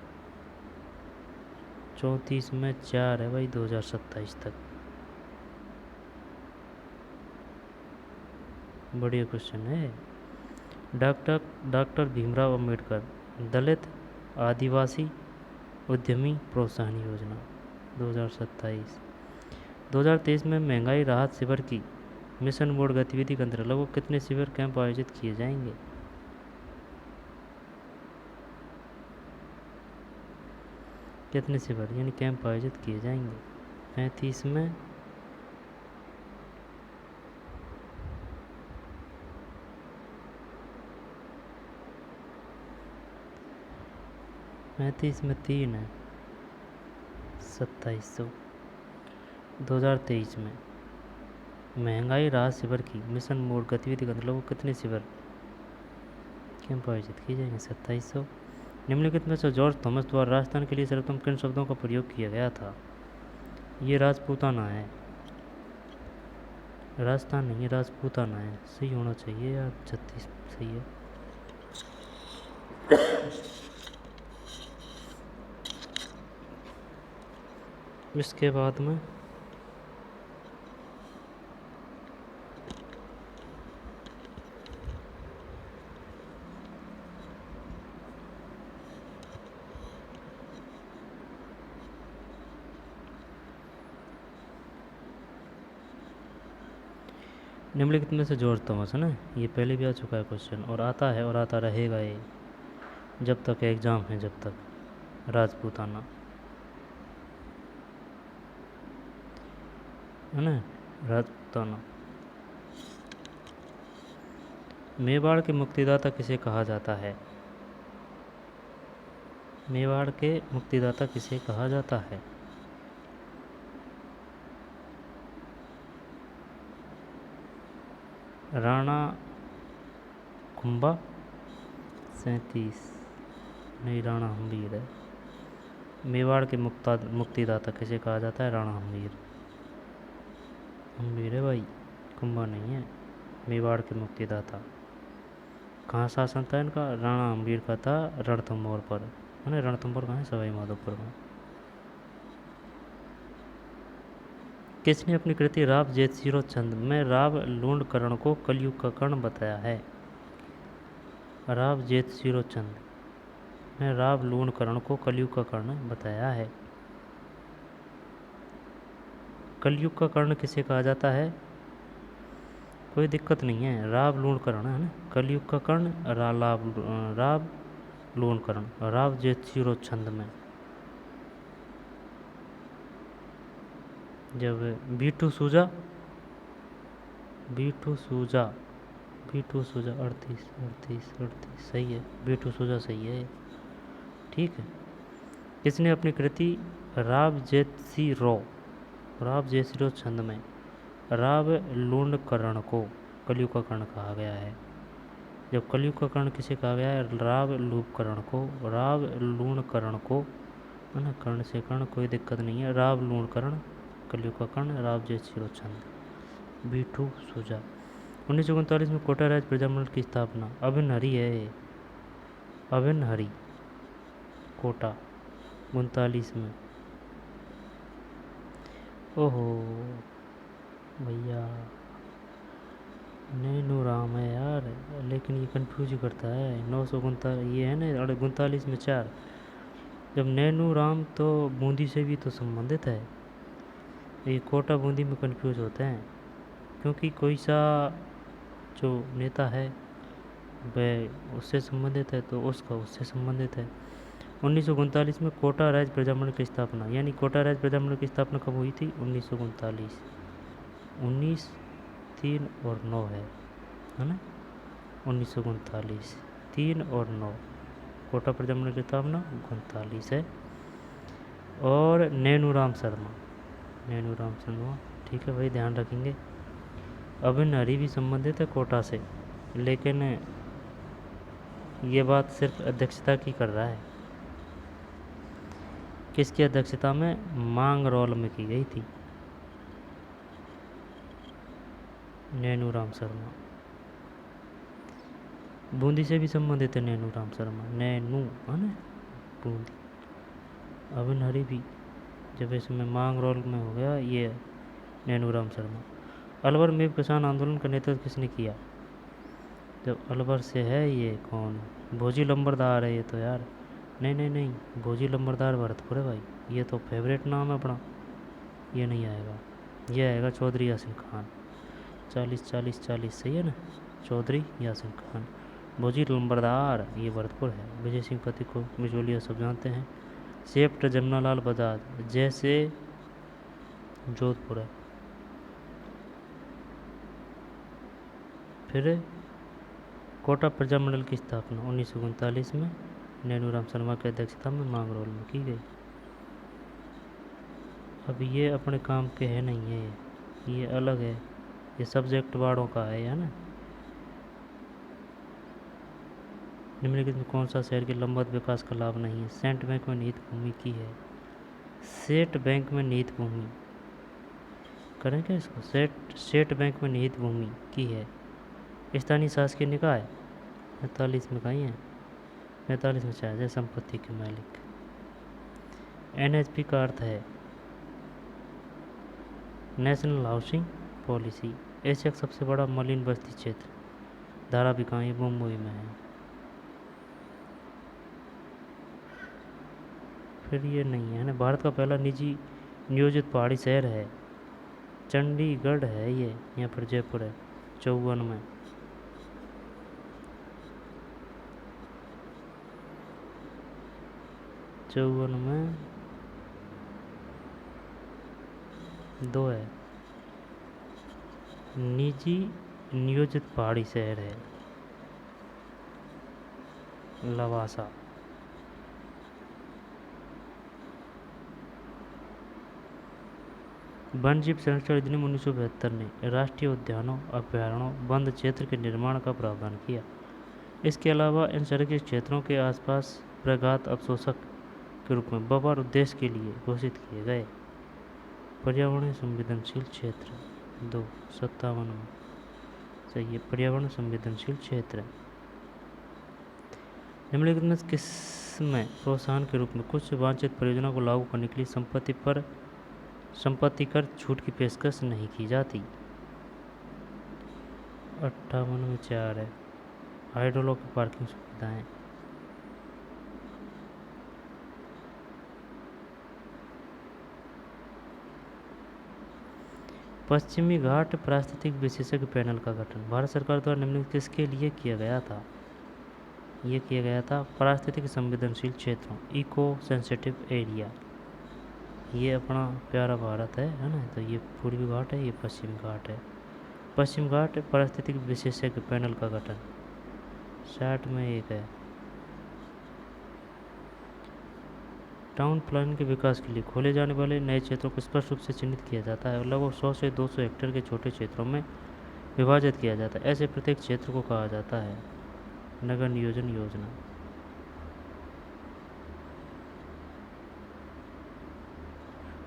34 में 4 है भाई 2027 तक। बढ़िया क्वेश्चन है। डॉक्टर भीमराव अंबेडकर दलित आदिवासी उद्यमी प्रोत्साहन योजना 2027। 2023 में महंगाई राहत शिविर की मिशन मोड गतिविधि के अंतर्गत लगभग कितने शिविर कैंप आयोजित किए जाएंगे? कितने शिविर यानी कैंप आयोजित किए जाएंगे? 35 में 3 है 2700। 2023 में महंगाई राहत शिविर की मिशन मोड गतिविधि के अंतर्गत कितने शिविर कैंप आयोजित किए जाएंगे? 2700। निम्नलिखित में से जॉर्ज थॉमस द्वारा राजस्थान के लिए सर्वप्रथम किन शब्दों का प्रयोग किया गया था? ये राजपूताना है, राजस्थान नहीं है राजपूताना है। सही होना चाहिए यार, 36 सही है। इसके बाद में निम्नलिखित में से जॉर्ज थॉमस है ना, ये पहले भी आ चुका है क्वेश्चन और आता है और आता रहेगा ये जब तक एग्ज़ाम है, जब तक। राजपूताना है ना, राजपूताना। मेवाड़ के मुक्तिदाता किसे कहा जाता है? मेवाड़ के मुक्तिदाता किसे कहा जाता है? राणा कुंभा 37 नहीं, राणा हम्बीर है। मेवाड़ के मुक्तिदाता किसे कहा जाता है? राणा हम्बीर, हम्बीर है भाई, कुंभा नहीं है। मेवाड़ के मुक्तिदाता। कहाँ शासन था इनका? राणा हम्बीर का था रणथंभौर पर, है ना। रणथंभौर कहाँ है? सवाई माधोपुर में। किसने अपनी कृति राव जेतसिरो छंद में राव लूणकरण को कलयुग का कर्ण बताया है? राव जेतसिरो छंद में राव लूणकरण को कलयुग का कर्ण बताया है। कलयुग का कर्ण किसे कहा जाता है? कोई दिक्कत नहीं है, राव लूणकरण है ना। कलयुग का कर्ण राव लूणकरण, राव जेतसिरो छंद में। जब बीटू सूजा 38 सही है, बीटू सूजा सही है, ठीक है। किसने अपनी कृति राव जैसी रो छंद में राव लूण कर्ण को कलयुग का कर्ण कहा गया है। जब कलयुग का कर्ण किसे कहा गया है? राव लूप कर्ण को, राव लूण कर्ण को, है ना, कर्ण से कर्ण कोई दिक्कत नहीं है। राव लूण कर्ण कलयुग का कर्ण, राव जैसी रो छंद। बीठू सुजा। 1939 में कोटा राज्य प्रजामंडल की स्थापना। अभिन्न हरि है ये, अभिन्न हरि कोटा 39 में। ओहो भैया, नैनू राम है यार, लेकिन ये कंफ्यूज करता है। 939 ये है ना, 39 में 4। जब नैनू राम तो बूंदी से भी तो संबंधित है, ये कोटा बूंदी में कंफ्यूज होते हैं, क्योंकि कोई सा जो नेता है वह उससे संबंधित है तो उसका उससे संबंधित है। 1939 में कोटा राज्य प्रजामंडल की स्थापना, यानी कोटा राज्य प्रजामंडल की स्थापना कब हुई थी? 1939। 19, 3 और 9 है ना, 1939, 3 और 9 कोटा प्रजामंडल की स्थापना 39 है। और नैनूराम शर्मा, ठीक है भाई, ध्यान रखेंगे। अभिन्न हरि भी संबंधित है कोटा से, लेकिन ये बात सिर्फ अध्यक्षता की कर रहा है। किसकी अध्यक्षता में? मांगरोल में की गई थी, नैनूराम शर्मा। बूंदी से भी संबंधित है नैनूराम शर्मा, नैनू है ना, बूंदी। अभिन्न हरि भी जब इसमें मांगरोल में हो गया ये नैनूराम शर्मा। अलवर में किसान आंदोलन का नेतृत्व किसने किया? जब अलवर से है ये कौन? भोजी लंबरदार है ये तो यार। नहीं, भोजी लंबरदार भरतपुर है भाई, ये तो फेवरेट नाम है अपना, ये नहीं आएगा, ये आएगा चौधरी यासिन खान। 40 सही है ना, चौधरी यासिन खान। भोजी लंबरदार ये भरतपुर है। विजय सिंह पति को बिजोलिया सब जानते हैं। सेप्ट जमनालाल बजाज जैसे जोधपुर है। फिर कोटा प्रजामंडल की स्थापना 1939 में नैनूराम शर्मा की अध्यक्षता में मांगरोल में की गई। अब ये अपने काम के है नहीं है, ये अलग है, ये सब्जेक्ट वार्डों का है ना। निम्नलिखित में कौन सा शहर के लंबवत विकास का लाभ नहीं है? सेंट बैंक में निहित भूमि की है। सेट बैंक में निहित भूमि करें क्या इसको? सेट बैंक में निहित भूमि की है। स्थानीय शासकीय निकाय 45 में कहीं है, 45 में चाहे संपत्ति के मालिक। NHP का अर्थ है नेशनल हाउसिंग पॉलिसी। एशिया का सबसे बड़ा मलिन बस्ती क्षेत्र धारावी ये मुंबई में है। फिर ये नहीं है ना। भारत का पहला निजी नियोजित पहाड़ी शहर है चंडीगढ़ है ये, यहाँ पर जयपुर है 54 में। चौवन में 2 है। निजी नियोजित पहाड़ी शहर है लवासा। वन्यजीव संरक्षण अधिनियम 1972 ने राष्ट्रीय उद्यानों, अभ्यारण्यों, वन क्षेत्र के निर्माण का प्रावधान किया। इसके अलावा इन संरक्षित क्षेत्रों के आसपास प्रघात अवशोषक के रूप में बफर उद्देश्य के लिए घोषित किए गए। पर्यावरण संवेदनशील क्षेत्र 257 में सही है, पर्यावरण संवेदनशील क्षेत्र। निम्नलिखित में किसमें प्रोत्साहन के रूप में कुछ वांछित परियोजनाओं को लागू करने के लिए संपत्ति कर छूट की पेशकश नहीं की जाती? 58 में 4 है, हाइड्रोलॉक की पार्किंग सुविधाएं। पश्चिमी घाट पारिस्थितिक विशेषज्ञ पैनल का गठन भारत सरकार द्वारा निम्नलिखित किसके लिए किया गया था? ये किया गया था पारिस्थितिक संवेदनशील क्षेत्रों, इको सेंसिटिव एरिया। ये अपना प्यारा भारत है ना, तो ये पूर्वी घाट है, ये पश्चिम घाट है। पश्चिम घाट पारिस्थितिक विशेषज्ञ पैनल का गठन 60 में 1 है। टाउन प्लानिंग के विकास के लिए खोले जाने वाले नए क्षेत्रों को स्पष्ट रूप से चिन्हित किया जाता है और लगभग 100 से 200 हेक्टेयर के छोटे क्षेत्रों में विभाजित किया जाता है। ऐसे प्रत्येक क्षेत्र को कहा जाता है नगर नियोजन योजना।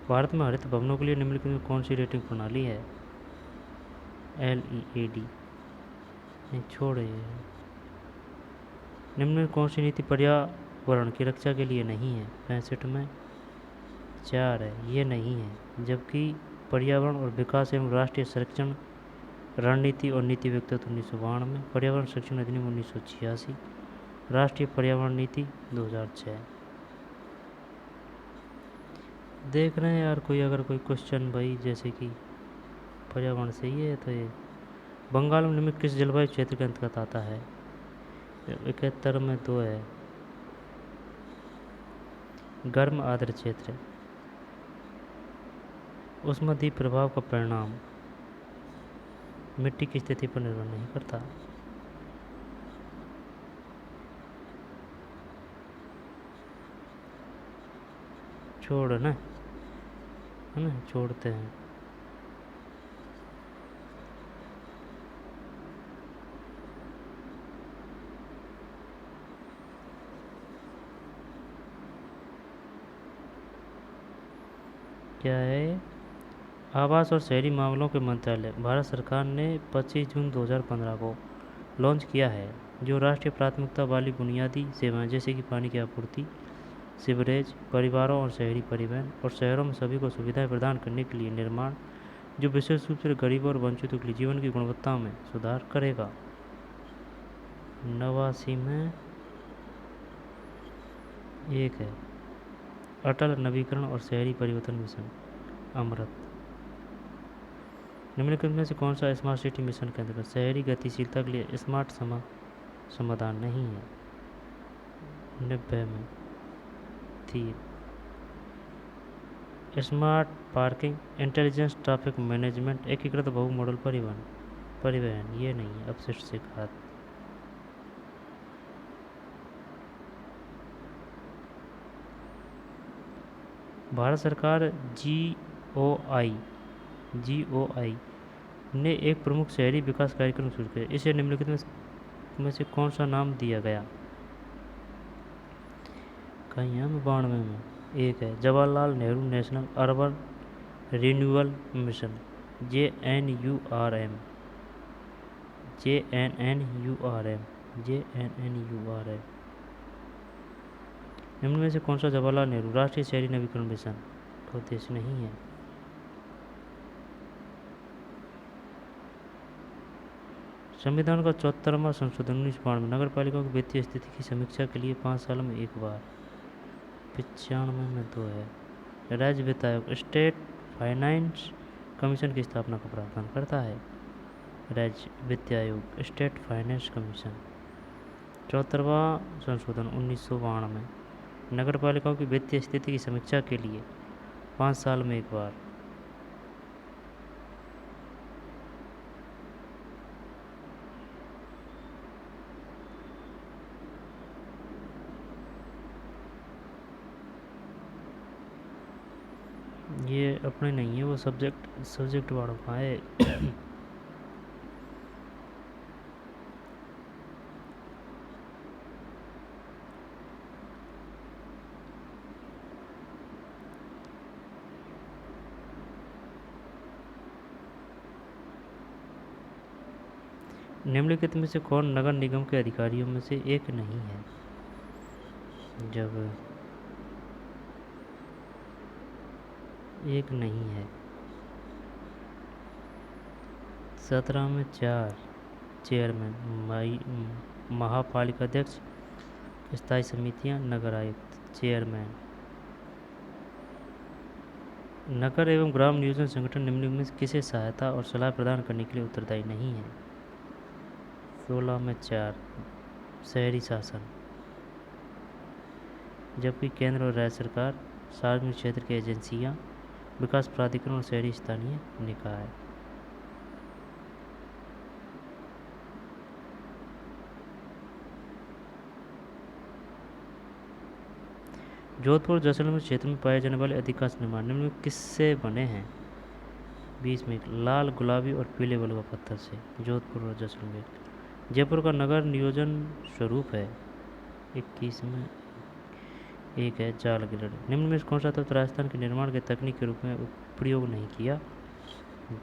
भारत में हरित भवनों के लिए निम्नलिखित में कौन सी रेटिंग प्रणाली है? LEAD। नहीं, छोड़े। निम्न में कौन सी नीति पर्यावरण की रक्षा के लिए नहीं है? 65 में 4 है, ये नहीं है। जबकि पर्यावरण और विकास एवं राष्ट्रीय संरक्षण रणनीति और नीति विकसित 1992 में, पर्यावरण संरक्षण अधिनियम 1986, राष्ट्रीय पर्यावरण नीति 2006। देख रहे हैं यार कोई अगर कोई क्वेश्चन भाई जैसे कि पर्यावरण से ही है तो ये बंगाल में निम्नलिखित किस जलवायु क्षेत्र के अंतर्गत आता है? 71 में 2 है, गर्म आर्द्र क्षेत्र। उष्माद्वीप प्रभाव का परिणाम मिट्टी की स्थिति पर निर्भर नहीं करता। छोड़ ना, है ना, छोड़ते हैं। क्या है? आवास और शहरी मामलों के मंत्रालय भारत सरकार ने 25 जून 2015 को लॉन्च किया है, जो राष्ट्रीय प्राथमिकता वाली बुनियादी सेवाएं जैसे कि पानी की आपूर्ति, सीवरेज, परिवारों और शहरी परिवहन और शहरों में सभी को सुविधाएं प्रदान करने के लिए निर्माण, जो विशेष रूप से गरीबों और वंचितों के लिए जीवन की गुणवत्ता में सुधार करेगा। 89 में 1 है, अटल नवीकरण और शहरी परिवर्तन मिशन अमृत। निम्नलिखित में से कौन सा स्मार्ट सिटी मिशन के अंतर्गत शहरी गतिशीलता के लिए स्मार्ट समाधान नहीं है? 90 में 3, smart parking, intelligence traffic management, एकीकृत बहु मॉडल परिवहन ये नहीं है, अपशिष्ट से खाद। भारत सरकार GOI ने एक प्रमुख शहरी विकास कार्यक्रम शुरू किया। इसे निम्नलिखित में से कौन सा नाम दिया गया? कहीं है 92 में 1 है, Jawaharlal Nehru national urban renewal mission JNURM। निम्न में से कौन सा जवाहरलाल नेहरू राष्ट्रीय शहरी नवीकरण मिशन का उद्देश्य नहीं है? संविधान का 74वां संशोधन 1992 में नगर पालिकाओं की वित्तीय स्थिति की समीक्षा के लिए 5 साल में एक बार। 95 में 2 है, राज्य वित्त आयोग स्टेट फाइनेंस कमीशन की स्थापना का प्रावधान करता है। राज्य वित्त आयोग स्टेट फाइनेंस कमीशन। 74वां संशोधन 1992 में नगर पालिकाओं की वित्तीय स्थिति की समीक्षा के लिए 5 साल में एक बार। ये अपने नहीं है, वो सब्जेक्ट वालों का है। निम्नलिखित में से कौन नगर निगम के अधिकारियों में से एक नहीं है? जब एक नहीं है। 17 में 4, चेयरमैन, महापालिका अध्यक्ष, स्थायी समितियां, नगर आयुक्त, चेयरमैन। नगर एवं ग्राम नियोजन संगठन निम्नलिखित में किसे सहायता और सलाह प्रदान करने के लिए उत्तरदायी नहीं है? 16 में 4, शहरी शासन। जबकि केंद्र और राज्य सरकार, सार्वजनिक क्षेत्र की एजेंसियां, विकास प्राधिकरण और शहरी स्थानीय निकाय। जोधपुर जैसलमेर क्षेत्र में पाए जाने वाले अधिकांश निर्माण निम्न में किससे बने हैं? 20 में लाल, गुलाबी और पीले बलुआ पत्थर से। जोधपुर और जैसलमेर। जयपुर का नगर नियोजन स्वरूप है। 21 में एक है जाल ग्रिड। निम्न में कौन सा तत्व राजस्थान के निर्माण के तकनीक के रूप में प्रयोग नहीं किया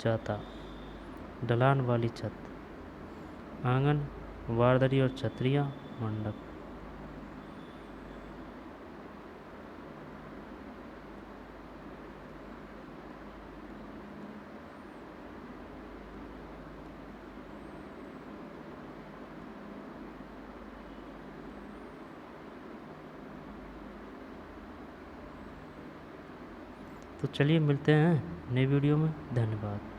जाता? ढलान वाली छत, आंगन, वारदरी और छतरियाँ, मंडप। तो चलिए मिलते हैं नई वीडियो में। धन्यवाद।